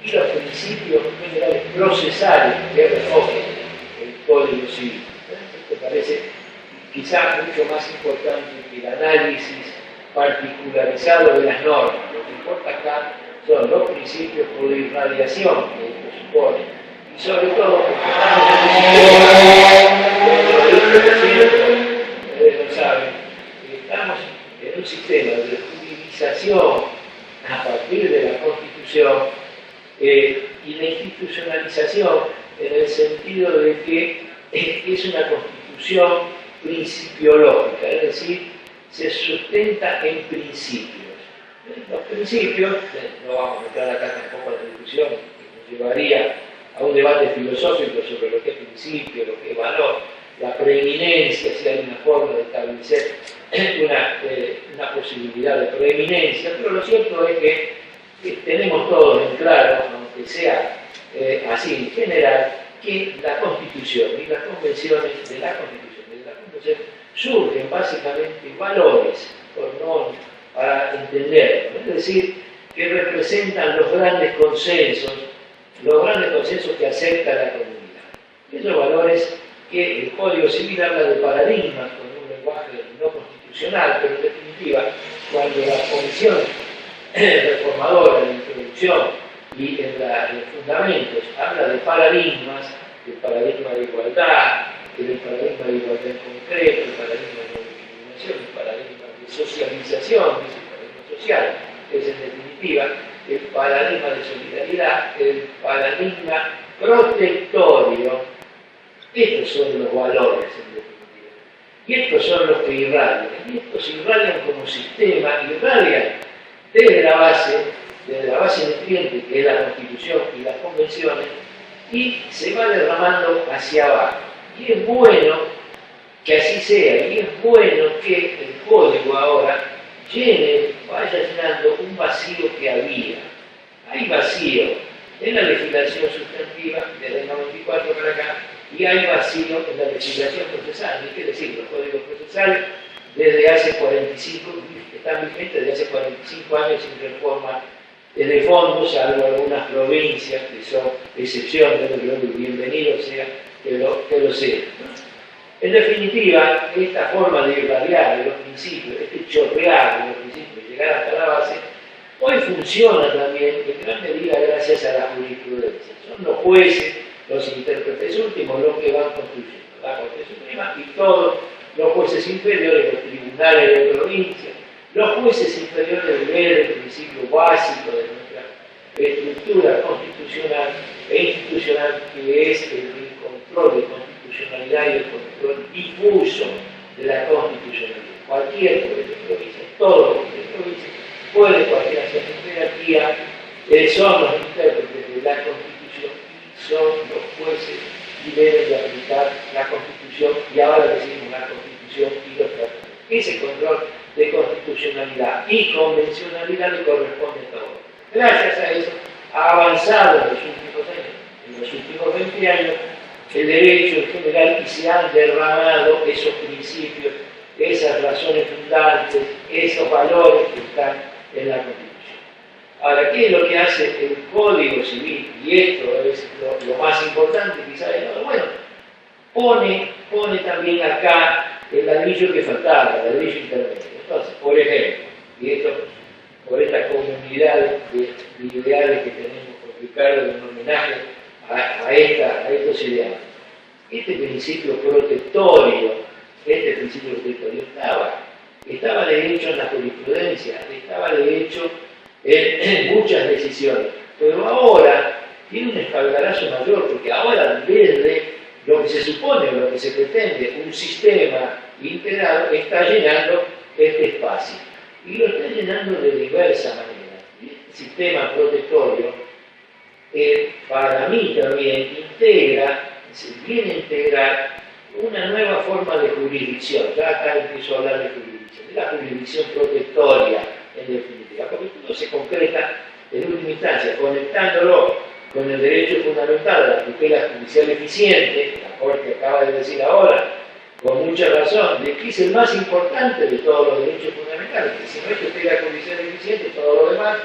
y los principios generales procesales que recoge el Código Civil. Esto parece quizás mucho más importante que el análisis particularizado de las normas. Lo que importa acá son los principios por irradiación que esto supone, y sobre todo porque ustedes lo saben, estamos en un sistema de judicialización a partir de la Constitución y de institucionalización en el sentido de que es una Constitución principiológica, es decir, se sustenta en principios. Los principios, no vamos a entrar acá tampoco a la discusión, que nos llevaría a un debate filosófico sobre lo que es principio, lo que es valor, la preeminencia, si hay una forma de establecer una posibilidad de preeminencia, pero lo cierto es que tenemos todos en claro, aunque sea así en general, que la Constitución y las convenciones de la Constitución surgen básicamente valores, por no para entenderlo, es decir, que representan los grandes consensos que acepta la comunidad. Esos valores que el Código Civil habla de paradigmas con un lenguaje no constitucional, pero en definitiva, cuando la Comisión reformadora en la introducción y en los fundamentos habla de paradigmas, el paradigma de igualdad, el paradigma de igualdad en concreto, el paradigma de no discriminación, el paradigma de socialización, es el paradigma social, es en definitiva el paradigma de solidaridad, el paradigma protectorio. Estos son los valores en definitiva. Y estos son los que irradian. Y estos irradian como sistema, irradian desde la base nutriente que es la Constitución y las convenciones, y se va derramando hacia abajo. Y es bueno que así sea, y es bueno que el Código ahora vaya llenando un vacío que había. Hay vacío en la legislación sustantiva desde el 94 para acá, y hay vacío en la legislación procesal. Es decir, los códigos procesales desde hace 45, están vigentes desde hace 45 años sin reforma de fondo, salvo algunas provincias que son excepciones, bienvenido sea que lo sea. En definitiva, esta forma de irradiar de los principios, chorrear los principios y llegar hasta la base, hoy funciona también en gran medida gracias a la jurisprudencia. Son los jueces, los intérpretes últimos, los que van construyendo la Corte Suprema y todos los jueces inferiores, los tribunales de provincia, los jueces inferiores ven el principio básico de nuestra estructura constitucional e institucional, que es el control de constitucionalidad y el control difuso de la constitucionalidad. Cualquier juez de provincia, todos los jueces de provincia, puede cualquier hacer jerarquía, son los intérpretes de la Constitución y son los jueces y deben de aplicar la Constitución, y ahora decimos la Constitución y los tratados. Ese control de constitucionalidad y convencionalidad le corresponde a todos. Gracias a eso ha avanzado en los últimos años, en los últimos 20 años, el derecho en general, y se han derramado esos principios, esas razones fundantes, esos valores que están en la Constitución. Ahora, ¿qué es lo que hace el Código Civil? Y esto es lo más importante quizá de todo. Bueno, pone también acá el ladrillo que faltaba, el ladrillo intermedio. Entonces, por ejemplo, y esto por esta comunidad de ideales que tenemos con Ricardo en homenaje a estos ideales. Este principio protectorio estaba de hecho en la jurisprudencia, estaba de hecho en muchas decisiones, pero ahora tiene un espaldarazo mayor, porque ahora desde lo que se supone o lo que se pretende, un sistema integrado, está llenando este espacio. Y lo está llenando de diversa manera. El sistema protectorio, para mí también, viene a integrar una nueva forma de jurisdicción. Ya acá empiezo a hablar de jurisdicción, de la jurisdicción protectoria, en definitiva, porque todo se concreta en última instancia, conectándolo con el derecho fundamental a la tutela judicial eficiente. La Corte acaba de decir ahora, con mucha razón, de que es el más importante de todos los derechos fundamentales, que si no hay tutela judicial eficiente, todo lo demás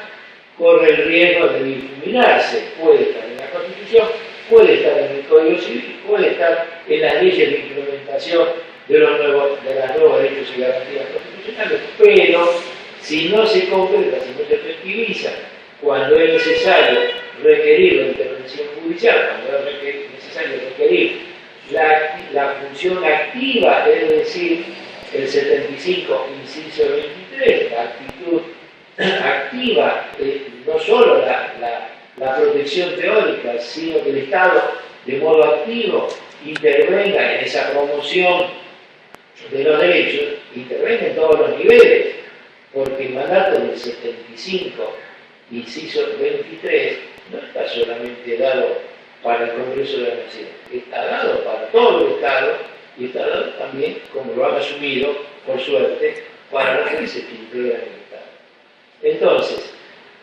corre el riesgo de difuminarse. Puede estar en la Constitución, puede estar en el Código Civil, puede estar en las leyes de implementación de los nuevos derechos y garantías constitucionales, pero si no se concreta, si no se efectiviza, cuando es necesario requerir la intervención judicial, cuando es necesario requerir la función activa, es decir, el 75, inciso 23, la actitud activa, no solo la protección teórica, sino que el Estado de modo activo intervenga en esa promoción de los derechos, intervenga en todos los niveles, porque el mandato del 75, inciso 23, no está solamente dado para el Congreso de la Nación, está dado para todo el Estado y está dado también, como lo han asumido, por suerte, para los países que integran el Estado. Entonces,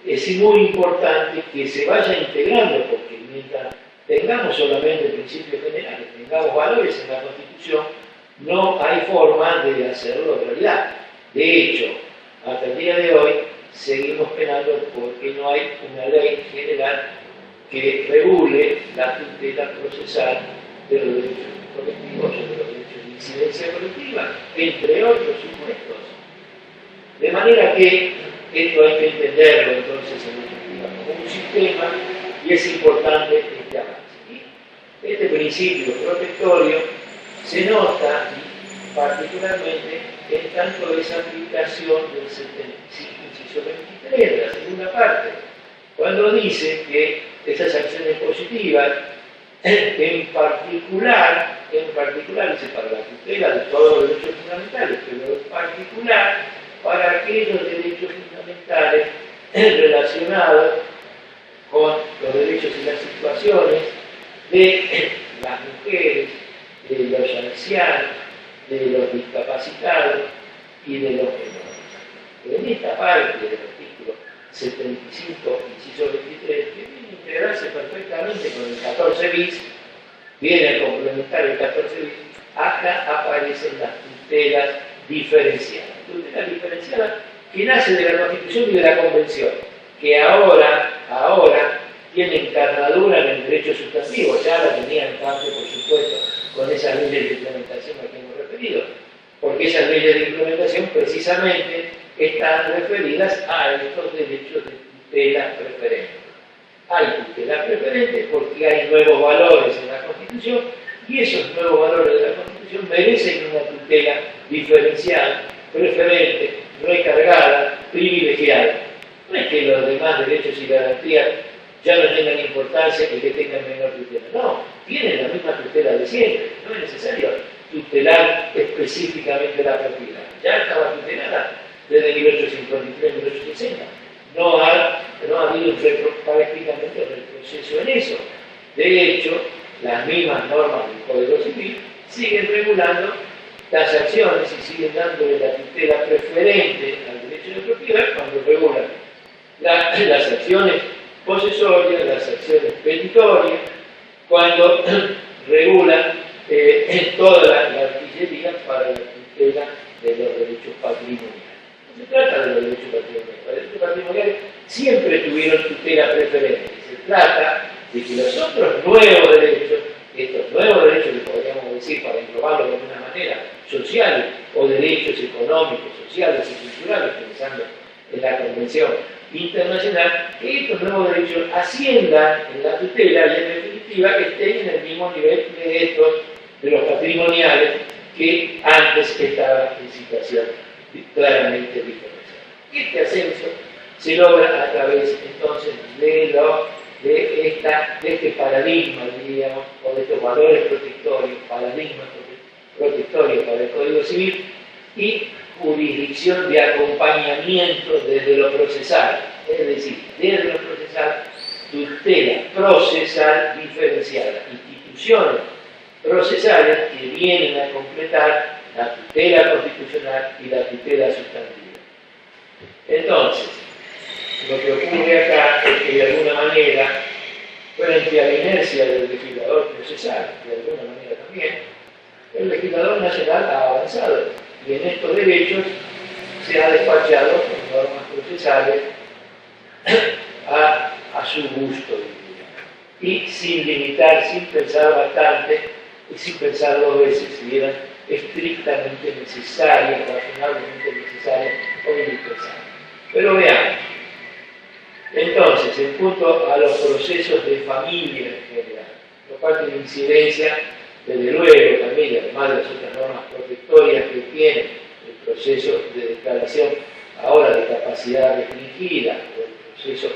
es muy importante que se vaya integrando, porque mientras tengamos solamente principios generales, tengamos valores en la Constitución, no hay forma de hacerlo realidad. De hecho, hasta el día de hoy seguimos penando porque no hay una ley general que regule la tutela procesal de los derechos colectivos o de los derechos de incidencia colectiva, entre otros supuestos. De manera que esto hay que entenderlo entonces como un sistema, y es importante este avance. Este principio protectorio se nota particularmente en tanto esa aplicación del 75, inciso 23, de la segunda parte, cuando dice que esas acciones positivas, en particular, dice, para la tutela de todos los derechos fundamentales, pero en particular para aquellos derechos fundamentales relacionados con los derechos y las situaciones de las mujeres, de los ancianos, de los discapacitados y de los menores. En esta parte del artículo 75, inciso 23, que viene a integrarse perfectamente con el 14 bis, viene a complementar el 14 bis, acá aparecen las tutelas diferenciadas. Tutelas diferenciadas que nacen de la Constitución y de la Convención, que ahora tienen encarnadura en el derecho sustantivo, ya la tenían parte, por supuesto, con esas leyes de implementación a que hemos referido, porque esas leyes de implementación precisamente están referidas a estos derechos de tutela preferente. Hay tutela preferente porque hay nuevos valores en la Constitución y esos nuevos valores de la Constitución merecen una tutela diferenciada, preferente, recargada, privilegiada. No es que los demás derechos y garantías ya no tengan importancia y que tengan menor tutela. No, tienen la misma tutela de siempre. No es necesario tutelar específicamente la propiedad. Ya estaba tutelada desde 1853-1860. No ha habido prácticamente un retroceso en eso. De hecho, las mismas normas del Código Civil siguen regulando las acciones y siguen dándole la tutela preferente al derecho de propiedad cuando regulan las acciones posesorias, las acciones petitorias, cuando regulan toda la artillería para la tutela de los derechos patrimoniales. No se trata de los derechos patrimoniales. Los derechos patrimoniales siempre tuvieron tutela preferente. Se trata de que los otros nuevos derechos, estos nuevos derechos que podríamos decir, para englobarlos de alguna manera, sociales o derechos económicos, sociales y culturales, pensando en la Convención Internacional, que estos nuevos derechos asciendan en la tutela y en definitiva que estén en el mismo nivel de estos, de los patrimoniales, que antes estaban en situación claramente diferenciada. Este ascenso se logra a través entonces de este paradigma, diríamos, o de estos valores protectorios, paradigmas protectorios para el Código Civil y jurisdicción de acompañamiento desde lo procesal, es decir, desde lo procesal, tutela procesal diferenciada, instituciones procesales que vienen a completar la tutela constitucional y la tutela sustantiva. Entonces, lo que ocurre acá es que de alguna manera, frente a la inercia del legislador procesal, de alguna manera también, el legislador nacional ha avanzado y en estos derechos se ha despachado con normas procesales a su gusto, y sin limitar, sin pensar bastante y sin pensar dos veces si eran estrictamente necesarias, razonablemente necesarias o indispensables. Pero veamos. Entonces, en cuanto a los procesos de familia en general, lo cual tiene incidencia, desde luego, también, además de las otras normas protectorias que tiene el proceso de declaración ahora de capacidad restringida, o el proceso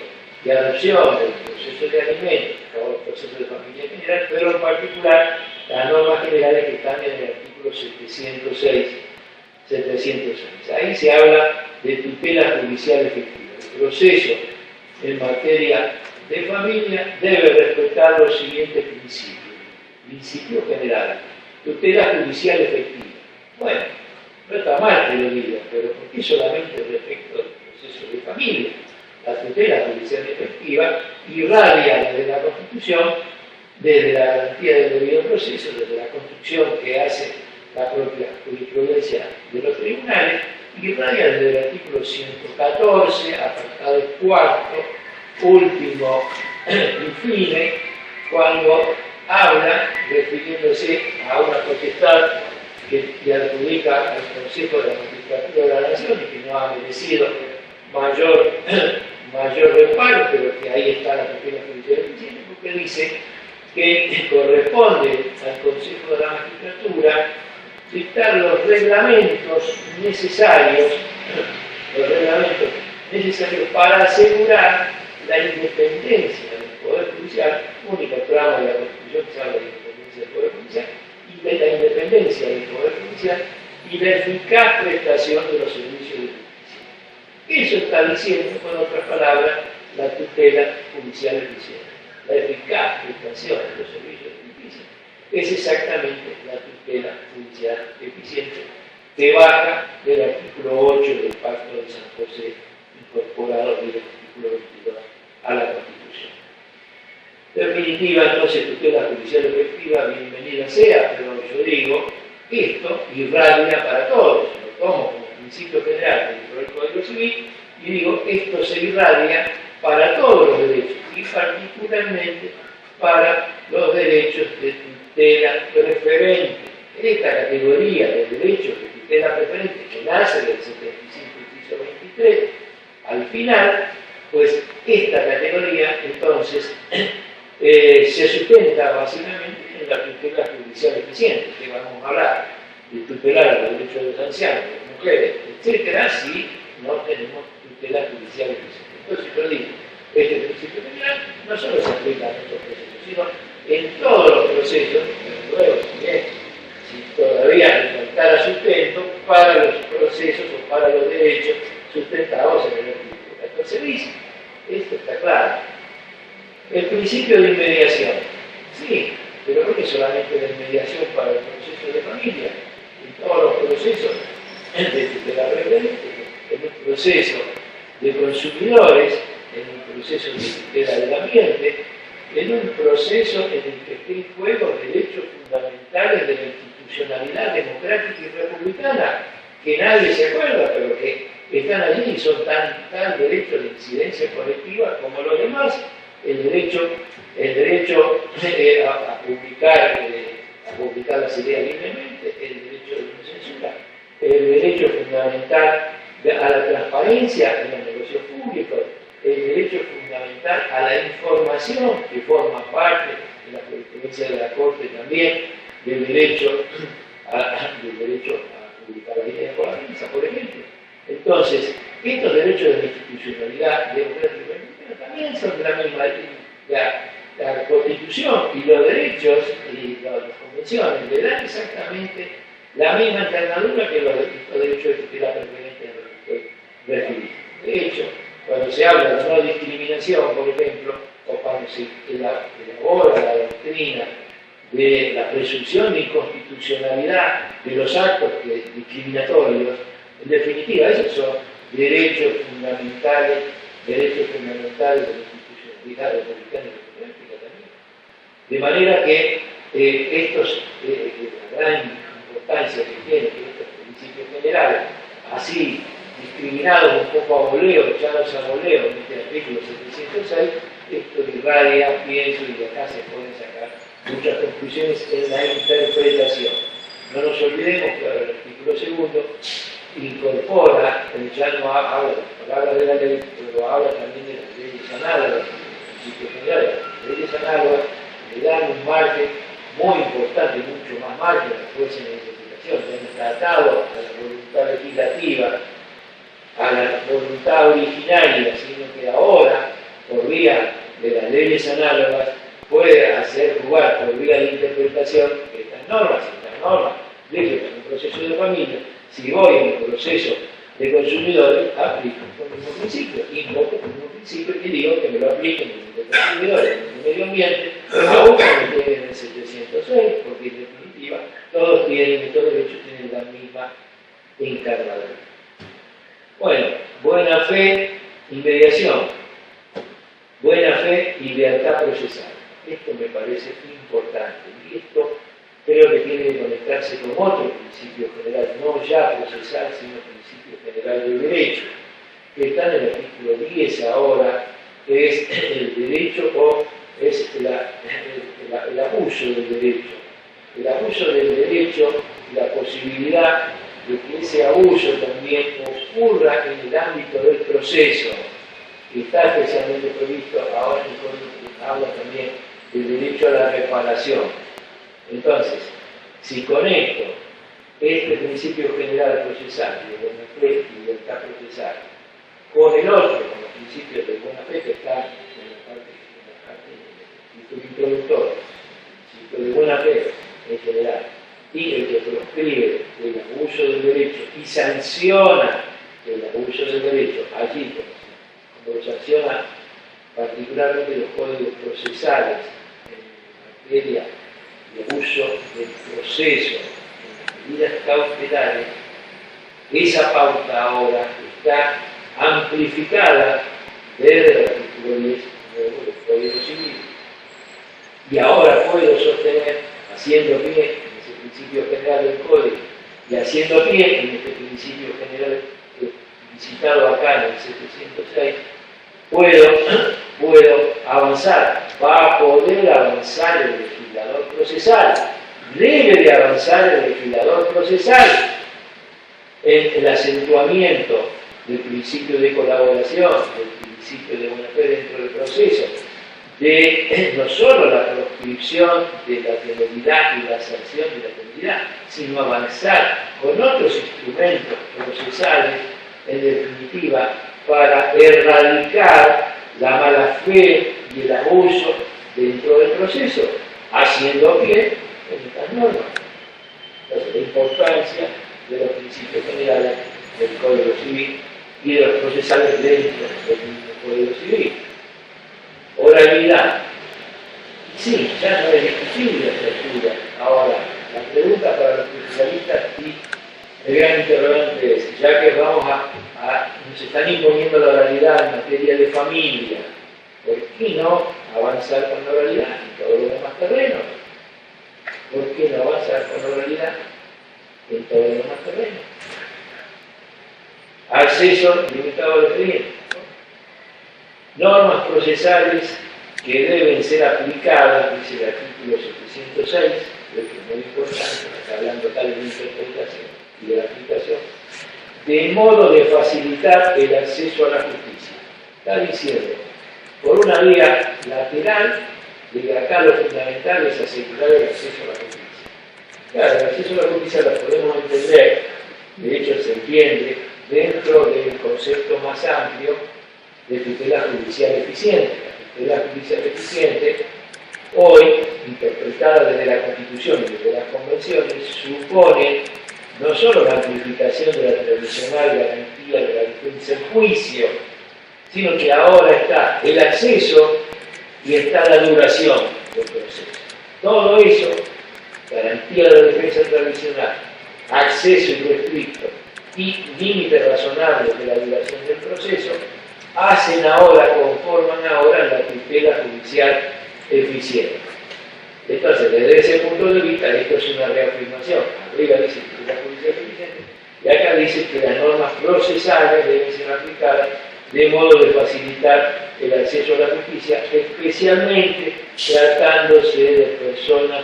de adopción, el proceso de alimentos, o los procesos de familia en general, pero en particular las normas generales que están en el artículo 706. Ahí se habla de tutela judicial efectiva. El proceso en materia de familia debe respetar los siguientes principios. Principio general, tutela judicial efectiva. Bueno, no está mal que lo diga, pero ¿por qué solamente respecto del proceso de familia? La tutela judicial efectiva irradia desde la Constitución, desde la garantía del debido proceso, desde la construcción que hace la propia jurisprudencia de los tribunales, irradia desde el artículo 114, apartado cuarto, último infine, cuando habla, refiriéndose a una potestad que adjudica al Consejo de la Magistratura de la Nación y que no ha merecido mayor reparo, pero que ahí está la tutela judicial eficiente, porque dice que corresponde al Consejo de la Magistratura dictar los reglamentos necesarios para asegurar la independencia del Poder Judicial, única trama de la Constitución que habla de la independencia del Poder Judicial, y de la independencia del Poder Judicial y la eficaz prestación de los servicios de justicia. Eso está diciendo, con otras palabras, la tutela judicial eficiente. La eficaz prestación de los servicios de justicia es exactamente la tutela judicial eficiente que baja del artículo 8 del Pacto de San José, incorporado del artículo 22 a la Constitución. En definitiva, entonces, tutela judicial efectiva, bienvenida sea, pero yo digo, esto irradia para todos, lo tomo como principio general dentro del Código Civil, y digo, esto se irradia para todos los derechos, y particularmente para los derechos de tutela preferente. Esta categoría de derechos que tutela preferente que nace del 75 inciso 23, al final, pues esta categoría entonces se sustenta básicamente en la tutela judicial eficiente, que vamos a hablar de tutelar los derechos de los ancianos, de las mujeres, etcétera, si no tenemos tutela judicial eficiente. Entonces yo digo, este principio general no solo se aplica a estos procesos, sino en todos los procesos, pero luego también, si todavía le faltara sustento, para los procesos o para los derechos sustentados en el artículo 14 bis. Esto está claro. El principio de inmediación, sí, pero no es solamente la inmediación para el proceso de familia, en todos los procesos de la preferente, en un proceso de consumidores, en un proceso de tutela del ambiente, en un proceso en el que estén en juego derechos fundamentales de la institucionalidad democrática y republicana, que nadie se acuerda, pero que están allí y son tan derechos de incidencia colectiva como los demás, el derecho a publicar las ideas libremente, el derecho de no censura, el derecho fundamental a la transparencia en los negocios públicos, el derecho fundamental a la información, que forma parte de la jurisprudencia de la Corte también, del derecho a publicar las ideas por la prensa, por ejemplo. Entonces, estos derechos de la institucionalidad democrática también son de la misma, la Constitución y los derechos y las convenciones le dan exactamente la misma encarnadura que los derechos de tutela preferente a los que estoy refiriendo. De hecho, cuando se habla de no discriminación, por ejemplo, o cuando se elabora la doctrina de la presunción de inconstitucionalidad de los actos discriminatorios, en definitiva, esos son derechos fundamentales de la institucionalidad republicana y democrática también. De manera que la gran importancia que tienen estos principios generales, así discriminados un poco a voleo, echados a voleo en este artículo 706, esto irradia, pienso, y de acá se pueden sacar muchas conclusiones en la interpretación. No nos olvidemos que ahora el artículo segundo incorpora, ya no habla de las palabras de la ley, pero habla también de las leyes análogas, principios generales. Las leyes análogas le dan un margen muy importante, mucho más margen después en la interpretación, que han tratado a la voluntad legislativa, a la voluntad originaria, sino que ahora, por vía de las leyes análogas, puede hacer lugar, por vía de interpretación, estas normas rigen en un proceso de familia. Si voy en un proceso de consumidores, aplico el mismo principio, invoco el mismo principio y digo que me lo apliquen en el consumidores, en el medio ambiente, aún cuando estén en el 706, porque en definitiva todos derechos tienen la misma encarnadura. Bueno, buena fe y mediación, buena fe y lealtad procesal. Esto me parece importante y esto creo que tiene que conectarse con otro principio general, no ya procesal, sino principio general del derecho, que está en el artículo 10 ahora, que es el derecho o es el abuso del derecho. El abuso del derecho, la posibilidad de que ese abuso también ocurra en el ámbito del proceso, que está especialmente previsto ahora en el Código que habla también del derecho a la reparación. Entonces, si conecto este principio general procesal de buena fe y libertad procesal con el otro, con los principios de buena fe que están en la parte del título introductorio, el principio de buena fe en general, y el que proscribe el abuso del derecho y sanciona el abuso del derecho allí, como lo sanciona particularmente los códigos procesales en materia de abuso del proceso en medidas cautelares, esa pauta ahora está amplificada desde el artículo 10 del Código Civil. Y ahora puedo sostener, haciendo pie en ese principio general del Código y haciendo pie en este principio general visitado acá en el 706, puedo avanzar, va a poder avanzar el legislador procesal, debe de avanzar el legislador procesal, en el acentuamiento del principio de colaboración, del principio de buena fe dentro del proceso, de no solo la proscripción de la temeridad y la sanción de la temeridad, sino avanzar con otros instrumentos procesales, en definitiva, para erradicar la mala fe y el abuso dentro del proceso, haciendo bien en estas normas. Entonces, la importancia de los principios generales del Código Civil y de los procesales dentro del mismo Código Civil. Oralidad. Sí, ya no es discutible esta altura. Ahora, la pregunta para los especialistas y el gran interrogante es, ya que nos están imponiendo la oralidad en materia de familia, ¿por qué no avanzar con la oralidad en todos los demás terrenos? ¿Por qué no avanzar con la oralidad en todos los demás terrenos? Acceso limitado al expediente. Normas procesales que deben ser aplicadas, dice el artículo 706, lo que es muy importante, está hablando tal de la interpretación y de la aplicación, de modo de facilitar el acceso a la justicia. Está diciendo, por una vía lateral, de que acá lo fundamental es asegurar el acceso a la justicia. Claro, el acceso a la justicia lo podemos entender, de hecho se entiende, dentro del concepto más amplio de tutela judicial eficiente. La tutela judicial eficiente, hoy, interpretada desde la Constitución y desde las convenciones, supone no solo la amplificación de la tradicional garantía de la defensa en juicio, sino que ahora está el acceso y está la duración del proceso. Todo eso, garantía de la defensa tradicional, acceso irrestricto y límites razonables de la duración del proceso, hacen ahora, conforman ahora la tutela judicial eficiente. Entonces, desde ese punto de vista, esto es una reafirmación. Arriba dice tutela judicial eficiente, y acá dice que las normas procesales deben ser aplicadas de modo de facilitar el acceso a la justicia, especialmente tratándose de personas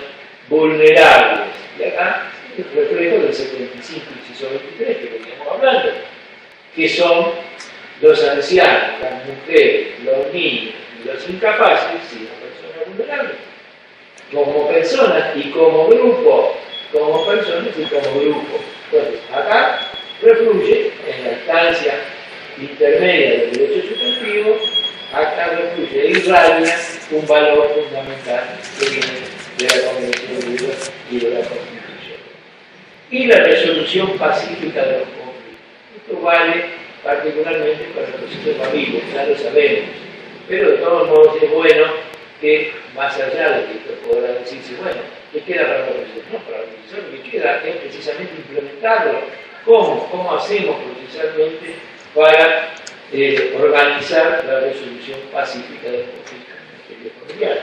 vulnerables. Y acá el reflejo del 75, inciso 23, que veníamos hablando, que son los ancianos, las mujeres, los niños y los incapaces, sino personas vulnerables, como personas y como grupo, como personas y como grupo. Entonces, acá refluye en la instancia intermedia del derecho sustantivo, acá refluye e irradia un valor fundamental que viene de la Convención de Libros y de la Constitución. Y la resolución pacífica de los conflictos. Esto vale particularmente para el proceso de familia, ya lo sabemos, pero de todos modos es bueno que, más allá de que esto podrá decirse, bueno, ¿qué queda para la organización? No, para la organización lo que queda es precisamente implementarlo. ¿Cómo? ¿Cómo hacemos procesalmente para organizar la resolución pacífica del conflicto en materia familiar?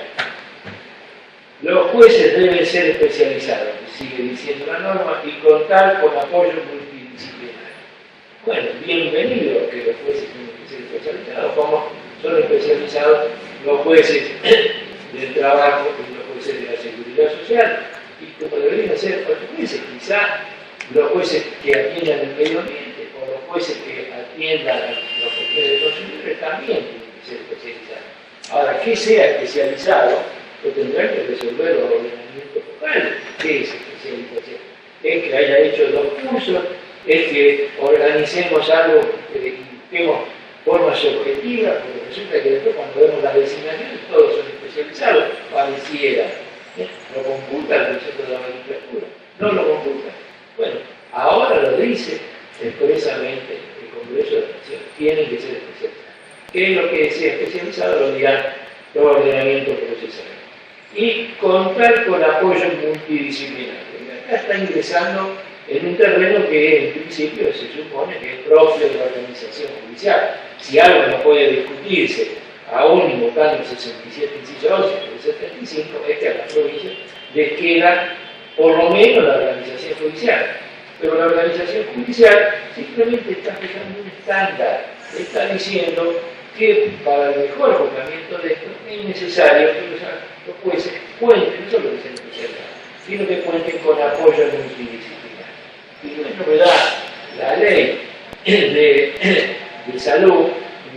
Los jueces deben ser especializados, sigue diciendo la norma, y contar con apoyo multidisciplinario. Bueno, bienvenido que los jueces tienen que ser especializados, como son especializados los jueces del trabajo y los jueces de la seguridad social, y como deberían ser otros jueces, quizá los jueces que atiendan el medio ambiente o los jueces que atiendan los cuestiones de consumidores también tienen que ser especializados. Ahora, que sea especializado, lo tendrán que resolver los ordenamientos locales. ¿Qué es especialización? Es que haya hecho 2 cursos, es que organicemos algo, que busquemos formas objetivas, porque resulta que después cuando vemos las designaciones todos son especializados, pareciera. Lo computa el concepto de la magistratura, no lo computa. Bueno, ahora lo dice expresamente el Congreso de la Nación, tienen que ser especializados. ¿Qué es lo que sea especializado? Lo dirán los ordenamientos procesales. Y contar con apoyo multidisciplinario. Y acá está ingresando en un terreno que en principio se supone que es propio de la organización judicial. Si algo no puede discutirse, aún invocando el 67 inciso 11 o el 75, es que a las provincias les queda por lo menos la organización judicial. Pero la organización judicial simplemente está fijando un estándar, está diciendo que para el mejor juzgamiento de esto es necesario que los jueces cuenten, no solo que sean especializados, sino que cuenten con apoyo multidisciplinario. Y no es novedad la ley de salud,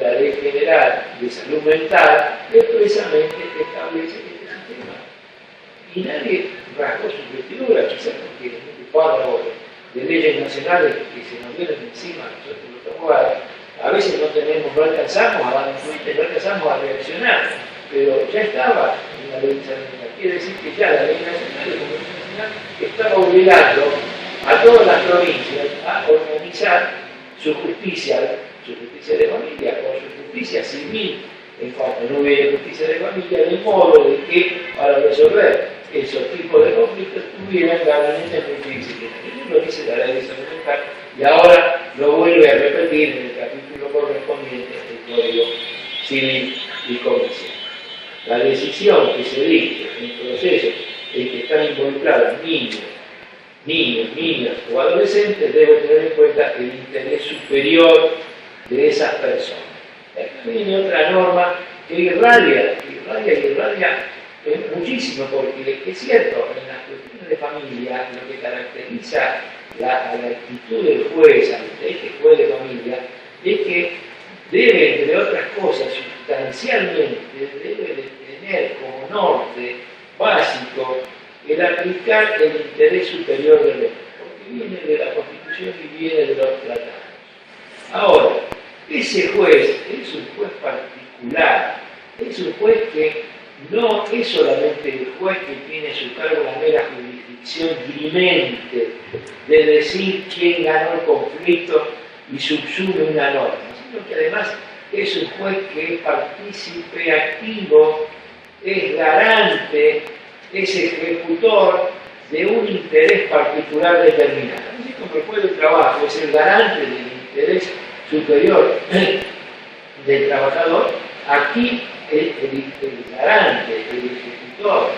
la ley general de salud mental, expresamente establece este sistema. Y nadie rasgó su vestidura, quizás porque es un cuadro de leyes nacionales que se nos vienen encima, nosotros los abogados, a veces no alcanzamos a dar cuenta, no alcanzamos a reaccionar, pero ya estaba en la ley nacional. Quiere decir que ya la ley nacional, la Convención Nacional, estaba obligando a todas las provincias a organizar su justicia de familia o su justicia civil, en cuanto no hubiera justicia de familia, de modo de que para resolver esos tipos de conflictos tuvieran gabinetes multidisciplinarios. Eso lo dice la ley de salud mental y ahora lo vuelve a repetir en el capítulo correspondiente del Código Civil y Comercial. La decisión que se dicte en procesos en que están involucrados niños, niñas o adolescentes debe tener en cuenta el interés superior de esas personas. Acá viene otra norma que irradia muchísimo, porque es cierto, en las cuestiones de familia, lo que caracteriza la actitud del juez ante este juez de familia es que debe, entre otras cosas, sustancialmente, debe de tener como norte básico el aplicar el interés superior del menor, porque viene de la Constitución y viene de los tratados. Ahora, ese juez es un juez particular, es un juez que no es solamente el juez que tiene a su cargo la mera jurisdicción dirimente de decir quién ganó el conflicto y subsume una norma, sino que además es un juez que es partícipe activo, es garante, es ejecutor de un interés particular determinado. Así como el juez del trabajo es el garante del interés superior del trabajador, aquí el garante, el ejecutor,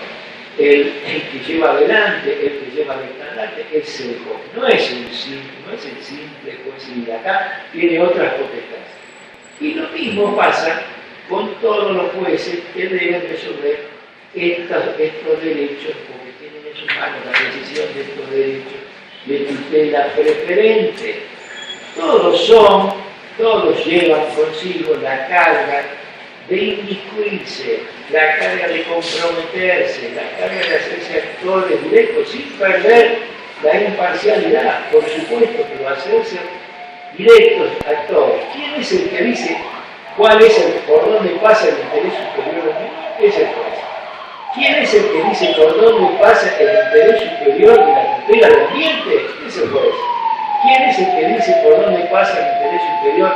el que lleva adelante, el que lleva al estandarte, es el juez. No es el simple juez civil. Acá tiene otras potestades. Y lo mismo pasa con todos los jueces que deben resolver estos derechos, porque tienen en sus manos la decisión de estos derechos de tutela preferente. Todos llevan consigo la carga de inmiscuirse, la carga de comprometerse, la carga de hacerse actores directos sin perder la imparcialidad, por supuesto, pero hacerse directos actores. ¿Quién es el que dice por dónde pasa el interés superior del menor? Es el juez. ¿Quién es el que dice por dónde pasa el interés superior de la tutela del ambiente? Es el juez. ¿Quién es el que dice por dónde pasa el interés superior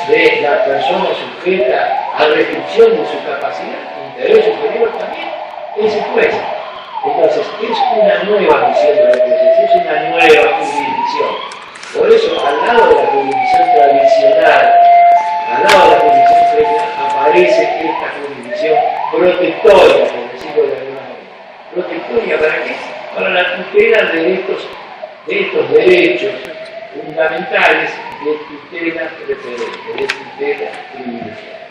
de la persona sujeta a restricción de su capacidad? Interés superior también es el juez. Entonces, es una nueva visión de los jueces, es una nueva jurisdicción. Por eso, al lado de la jurisdicción tradicional, aparece esta jurisdicción protectoria, por decirlo de alguna manera. ¿Protectoria para qué? Para la tutela de estos derechos fundamentales de tutela preferente, de tutela privilegiada.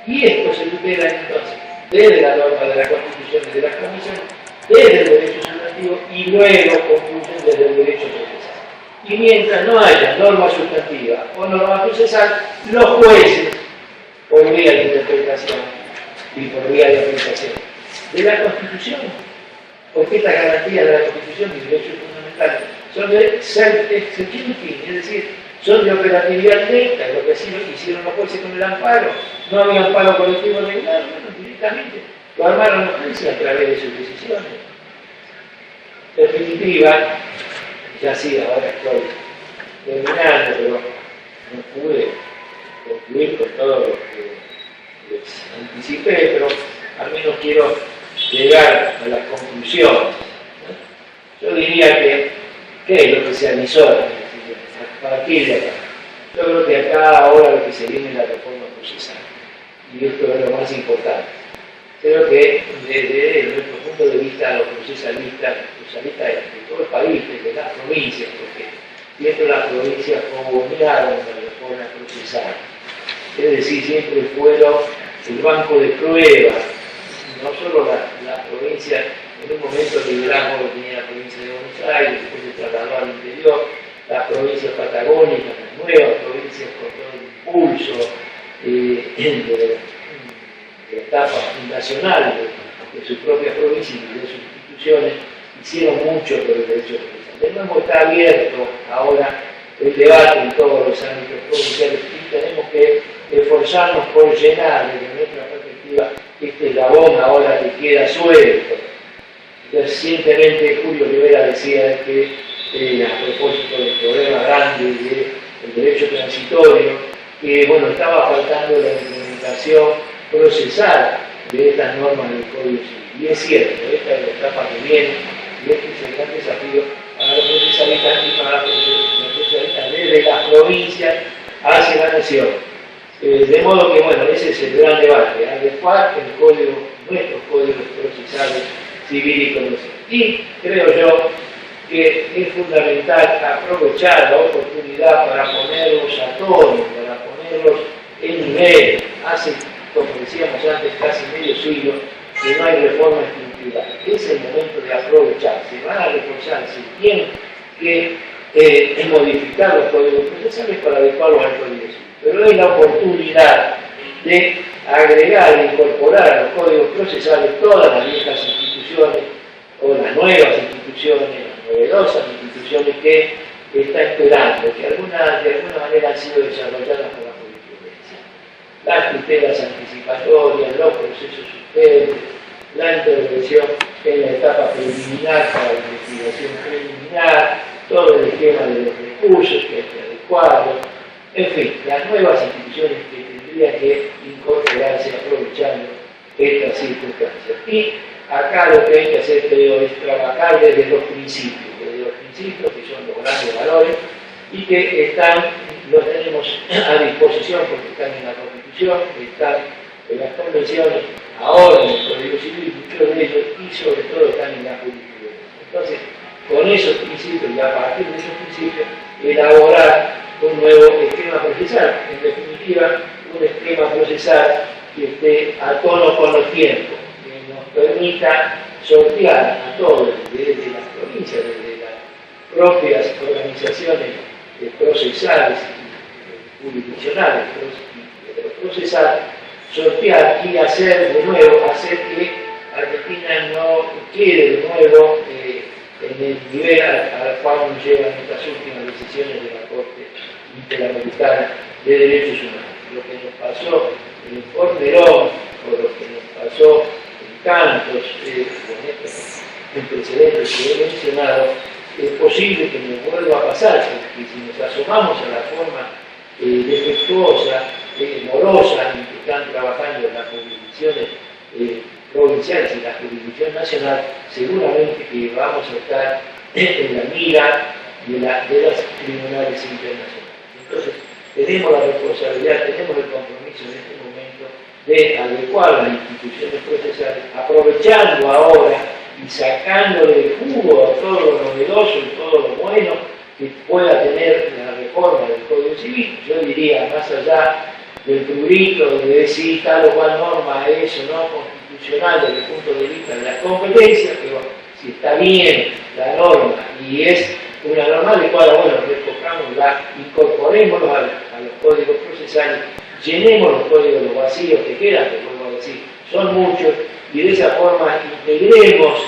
Y esto se tutela entonces desde la norma de la Constitución, desde la Comisión, desde el derecho sustantivo y luego concluyen desde el derecho procesal. Y mientras no haya norma sustantiva o norma procesal, los jueces, por vía de interpretación y por vía de aplicación de la Constitución, porque estas garantías de la Constitución y derechos fundamentales son de self-executing, es decir, son de operatividad directa, lo que así hicieron los jueces con el amparo. No había amparo colectivo regular, bueno, directamente lo armaron los jueces a través de sus decisiones. En definitiva, ya sí, ahora estoy terminando, pero no pude concluir con todo lo que les anticipé, pero al menos quiero llegar a las conclusiones. Yo diría que, ¿qué es lo que se avisó a partir de acá? Yo creo que acá ahora lo que se viene es la reforma procesal, y esto es lo más importante. Creo que desde nuestro punto de vista, los procesalistas de todo el país, desde las provincias, porque siempre las provincias fogonearon la reforma procesal, es decir, siempre fueron el banco de pruebas, no solo las provincias. En un momento el liderazgo lo tenía la provincia de Buenos Aires, después se trasladó al interior, las provincias patagónicas, las nuevas provincias con todo el impulso de la etapa fundacional de sus propias provincias y de sus instituciones, hicieron mucho por el derecho procesal. De nuevo está abierto ahora el debate en todos los ámbitos provinciales y tenemos que esforzarnos por llenar desde nuestra perspectiva este eslabón ahora que queda suelto. Recientemente Julio Rivera decía que a propósito del problema grande del derecho transitorio, que bueno, estaba faltando la implementación procesal de estas normas del Código Civil. Y es cierto, esta es la etapa que viene y este es el gran desafío para los procesalistas y para los procesalistas desde las provincias hacia la nación. De modo que, bueno, ese es el gran debate, adecuar nuestros códigos procesales civil y comercial. Y creo yo que es fundamental aprovechar la oportunidad para ponerlos a tono, para ponerlos en nivel. Hace, como decíamos antes, casi medio siglo que no hay reforma estructural. Es el momento de aprovechar. Se van a reforzar, se tienen que modificar los códigos procesales para adecuarlos al Código Civil. Pero hay la oportunidad de agregar e incorporar a los códigos procesales todas las viejas instituciones o las nuevas instituciones, las novedosas instituciones que está esperando, que de alguna manera han sido desarrolladas por la jurisprudencia. Las tutelas anticipatorias, los procesos suspendentes, la intervención en la etapa preliminar para la investigación preliminar, todo el esquema de los recursos que hay que adecuarlo, en fin, las nuevas instituciones que tendrían que incorporarse aprovechando estas circunstancias. Y acá lo que hay que hacer, creo, es trabajar desde los principios que son los grandes valores y que los tenemos a disposición porque están en la Constitución, están en las convenciones, ahora en el Código Civil, muchos de ellos, y sobre todo están en la jurisprudencia. Entonces, con esos principios y a partir de esos principios, elaborar un nuevo esquema procesal, en definitiva, un esquema procesal que esté a tono con los tiempos, que nos permita sortear a todos, desde las provincias, desde las propias organizaciones procesales y jurisdiccionales, de los procesales, sortear y hacer de nuevo, hacer que Argentina no quede de nuevo en el nivel al cual nos llevan estas últimas decisiones de la Corte Interamericana de Derechos Humanos. Lo que nos pasó en Fornerón, o lo que nos pasó en tantos en precedentes que he mencionado, es posible que nos vuelva a pasar, porque si nos asomamos a la forma defectuosa, morosa en que están trabajando las jurisdicciones provinciales y la jurisdicción nacional, seguramente que vamos a estar en la mira de las tribunales internacionales. Entonces, tenemos la responsabilidad, tenemos el compromiso en este momento de adecuar las instituciones procesales, aprovechando ahora y sacándole el jugo a todo lo novedoso y todo lo bueno que pueda tener la reforma del Código Civil. Yo diría, más allá del prurito de decir tal o cual norma es o no constitucional desde el punto de vista de las competencias, pero si está bien la norma y es una norma adecuada, bueno, recojamos, incorporemos a los códigos procesales, llenemos los códigos, los vacíos que quedan, que vuelvo a decir, son muchos, y de esa forma integremos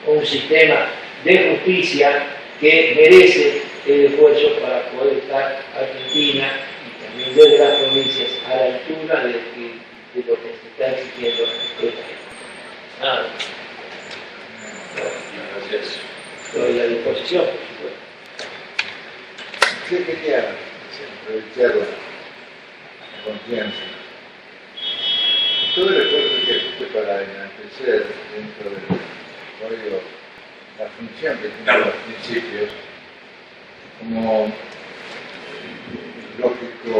un sistema de justicia que merece el esfuerzo para poder estar Argentina y también desde las provincias a la altura de lo que se está exigiendo esta gente. Nada. Gracias. Estoy a disposición, por supuesto. Yo quería aprovechar la confianza. Todo el esfuerzo que existe para enaltecer dentro del código la función que tienen los principios, como lógico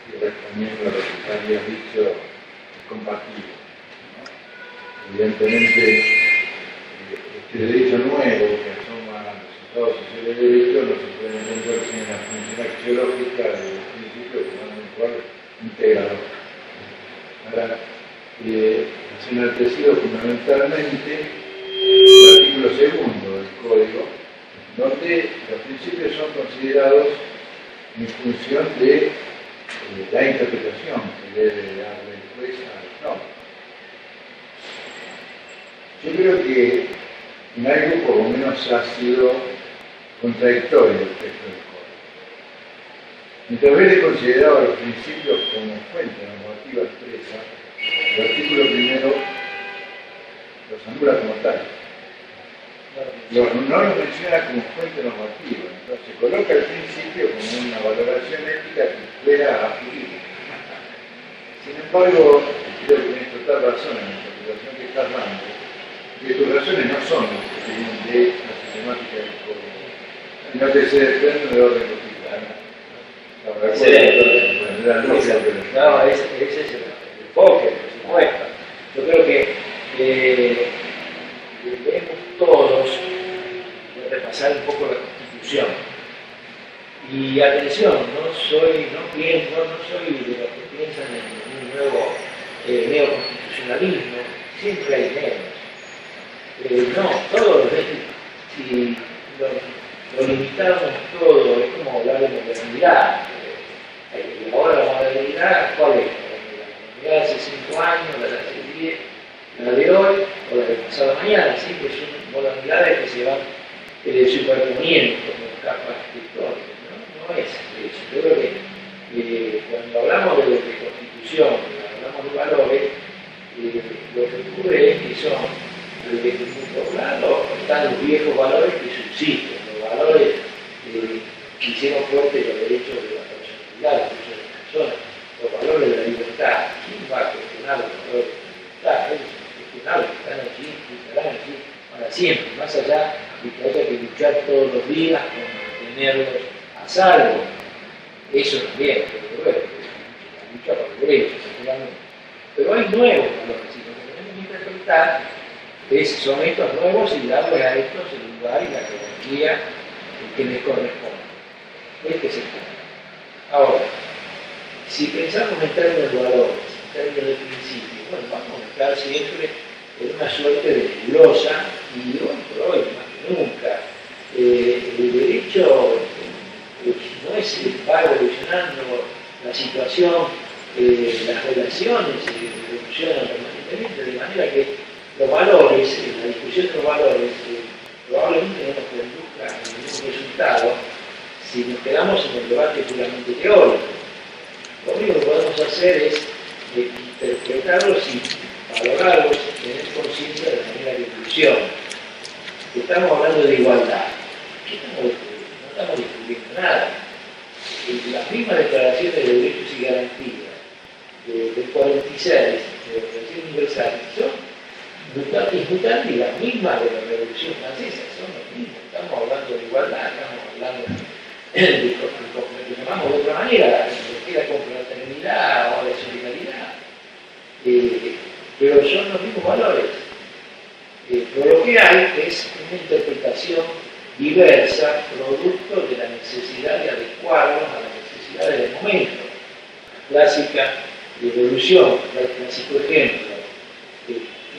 y respondiendo a lo que habías dicho, es compatible, ¿no? Evidentemente, este derecho nuevo que asoma resultados sociales de derecho no se puede entender sin la función axiológica de los principios que van a cual integrador. Ahora, es enaltecido fundamentalmente el artículo segundo del Código, donde los principios son considerados en función de la interpretación que debe darle el juez a las normas. Yo creo que en algo por lo menos ha sido contradictorio el texto del Código. Mientras haber considerado los principios como fuente normativa expresa, el artículo primero los anula como tal. No lo menciona como fuente normativa, entonces coloca el principio como una valoración ética que fuera jurídica. Sin embargo, creo que tienes total razón en la interpretación que estás dando, que tus razones no son las que vienen de la sistemática del Código, sino que se desprenden de orden constitucional. No, ese es el enfoque, por supuesto. Yo creo que debemos todos repasar un poco la Constitución. Y atención, no soy de los que piensan en un nuevo neoconstitucionalismo, siempre hay neos. No, todo si lo limitamos todo, es como hablar de modernidad. Ahora la modernidad, ¿cuál es? La modernidad de hace 5 años, la de hace 10, la de hoy o la de pasado mañana, siempre son modernidades que se van superponiendo como capas tectónicas, ¿no? No es eso. Yo creo que cuando hablamos de constitución, cuando hablamos de valores, lo que ocurre es que son, por un lado, están los viejos valores que subsisten, los valores que hicieron fuertes los derechos de la personalidad, los derechos de la persona, los valores de la libertad. ¿Quién va a cuestionar los valores de la libertad? Ellos son cuestionables, están allí, estarán allí para siempre, más allá de que haya que luchar todos los días por mantenerlos a salvo. Eso también, pero bueno, la lucha por los derechos, seguramente. Pero hay nuevos valores, y lo que tenemos que interpretar son estos nuevos y darles a estos el lugar y la jerarquía que les corresponde. Este es el punto. Ahora, si pensamos en términos de valores, en términos de principios, bueno, vamos a estar siempre en una suerte de nebulosa y hoy por hoy, más que nunca, el derecho no es va evolucionando la situación, las relaciones evolucionan permanentemente, de manera que los valores, la discusión de los valores, probablemente no nos conduzca a ningún resultado si nos quedamos en el debate puramente teórico. Lo único que podemos hacer es interpretarlos y valorarlos y tener conciencia de la manera que funcionan. Estamos hablando de igualdad. ¿Qué estamos descubriendo? No estamos descubriendo nada. Las mismas declaraciones de derechos y garantías del 46 de la Declaración Universal son mutantes y las mismas de la Revolución Francesa, son las mismas. Estamos hablando de igualdad, estamos hablando de lo que llamamos de otra manera, la confraternidad o la solidaridad. Pero son los mismos valores. Pero lo que hay es una interpretación diversa, producto de la necesidad de adecuarnos a las necesidades del momento. Clásica evolución, el clásico ejemplo,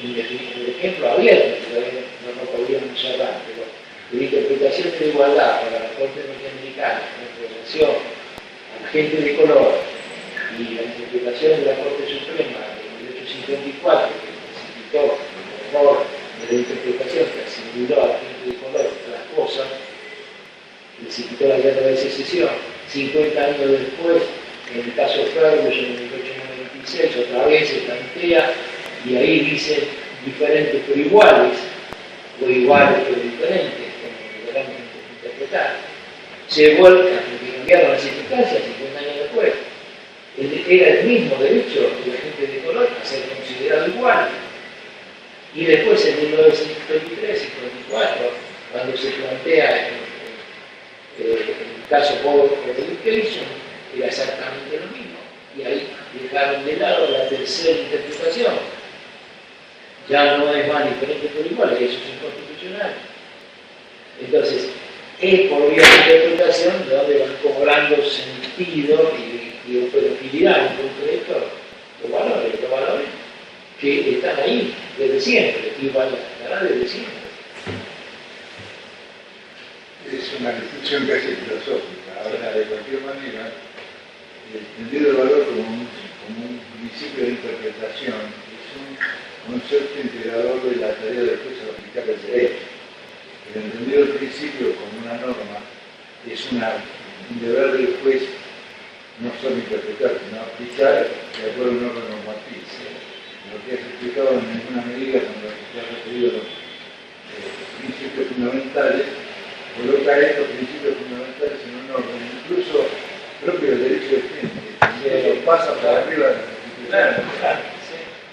un ejemplo abierto, que todavía no podríamos cerrar, pero la interpretación de la igualdad para la Corte Norteamericana en relación a la gente de color y la interpretación de la Corte Suprema del 1854, que necesitó el horror de la interpretación que asimiló a la gente de color a las cosas, necesitó la guerra de secesión. 50 años después, en el caso Ferguson, en 1896, otra vez se plantea y ahí dice diferentes pero iguales, o iguales pero diferentes, como queramos interpretar. Se vuelca, porque cambiaron las circunstancias 50 años después. Era el mismo derecho de la gente de color a ser considerado igual. Y después, en 1953, 54, cuando se plantea el caso Paul Education, era exactamente lo mismo. Y ahí dejaron de lado la tercera interpretación. Ya no es más diferente por igual, eso es inconstitucional. Entonces, es por vía de interpretación donde van cobrando sentido y operatividad en concreto los valores que están ahí desde siempre y van a estar desde siempre. discusión casi filosófica. Ahora, de cualquier manera, entendido el valor como un principio de interpretación es un concepto integrador de la tarea del juez al aplicar el derecho. El entendido el principio como una norma es un deber del juez no solo interpretar, sino aplicar de acuerdo a un orden normativo. Lo que has explicado en ninguna medida cuando te has referido a los principios fundamentales, coloca estos principios fundamentales en un orden, incluso propio del derecho de gente, que pasa por arriba de la Constitución.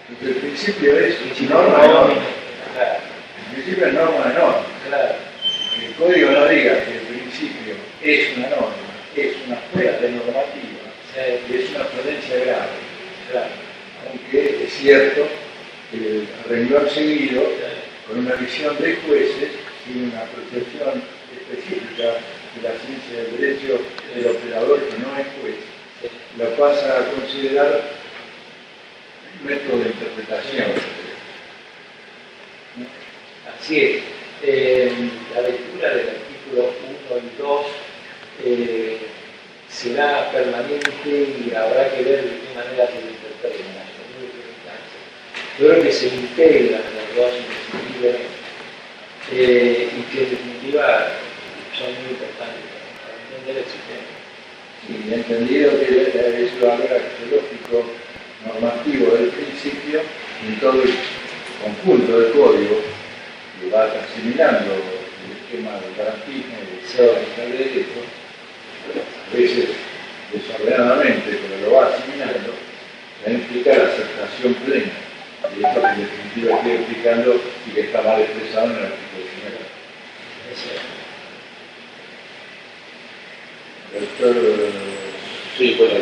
Porque el principio es norma de norma. El principio es norma de norma. Que el código no diga que el principio es una norma, es una fuente normativa, y es una prudencia grave. Aunque es cierto que el renglón seguido, con una visión de jueces, tiene una percepción específica de la ciencia del derecho del operador que no es juez, lo pasa a considerar un método de interpretación. Así es. La lectura del artículo 1 y 2 será permanente y habrá que ver de qué manera se lo interpreta. Yo creo que se integran los dos indiscutiblemente y que en definitiva son muy importantes para entender el sistema. Y entendido que es el valor axiológico normativo del principio en todo el conjunto del código que va asimilando el esquema del garantismo y del derecho, a veces desordenadamente, pero lo va asimilando, va a implicar aceptación plena de esto que en definitiva estoy explicando y que está mal expresado en el artículo primero. Doctor, sí, bueno,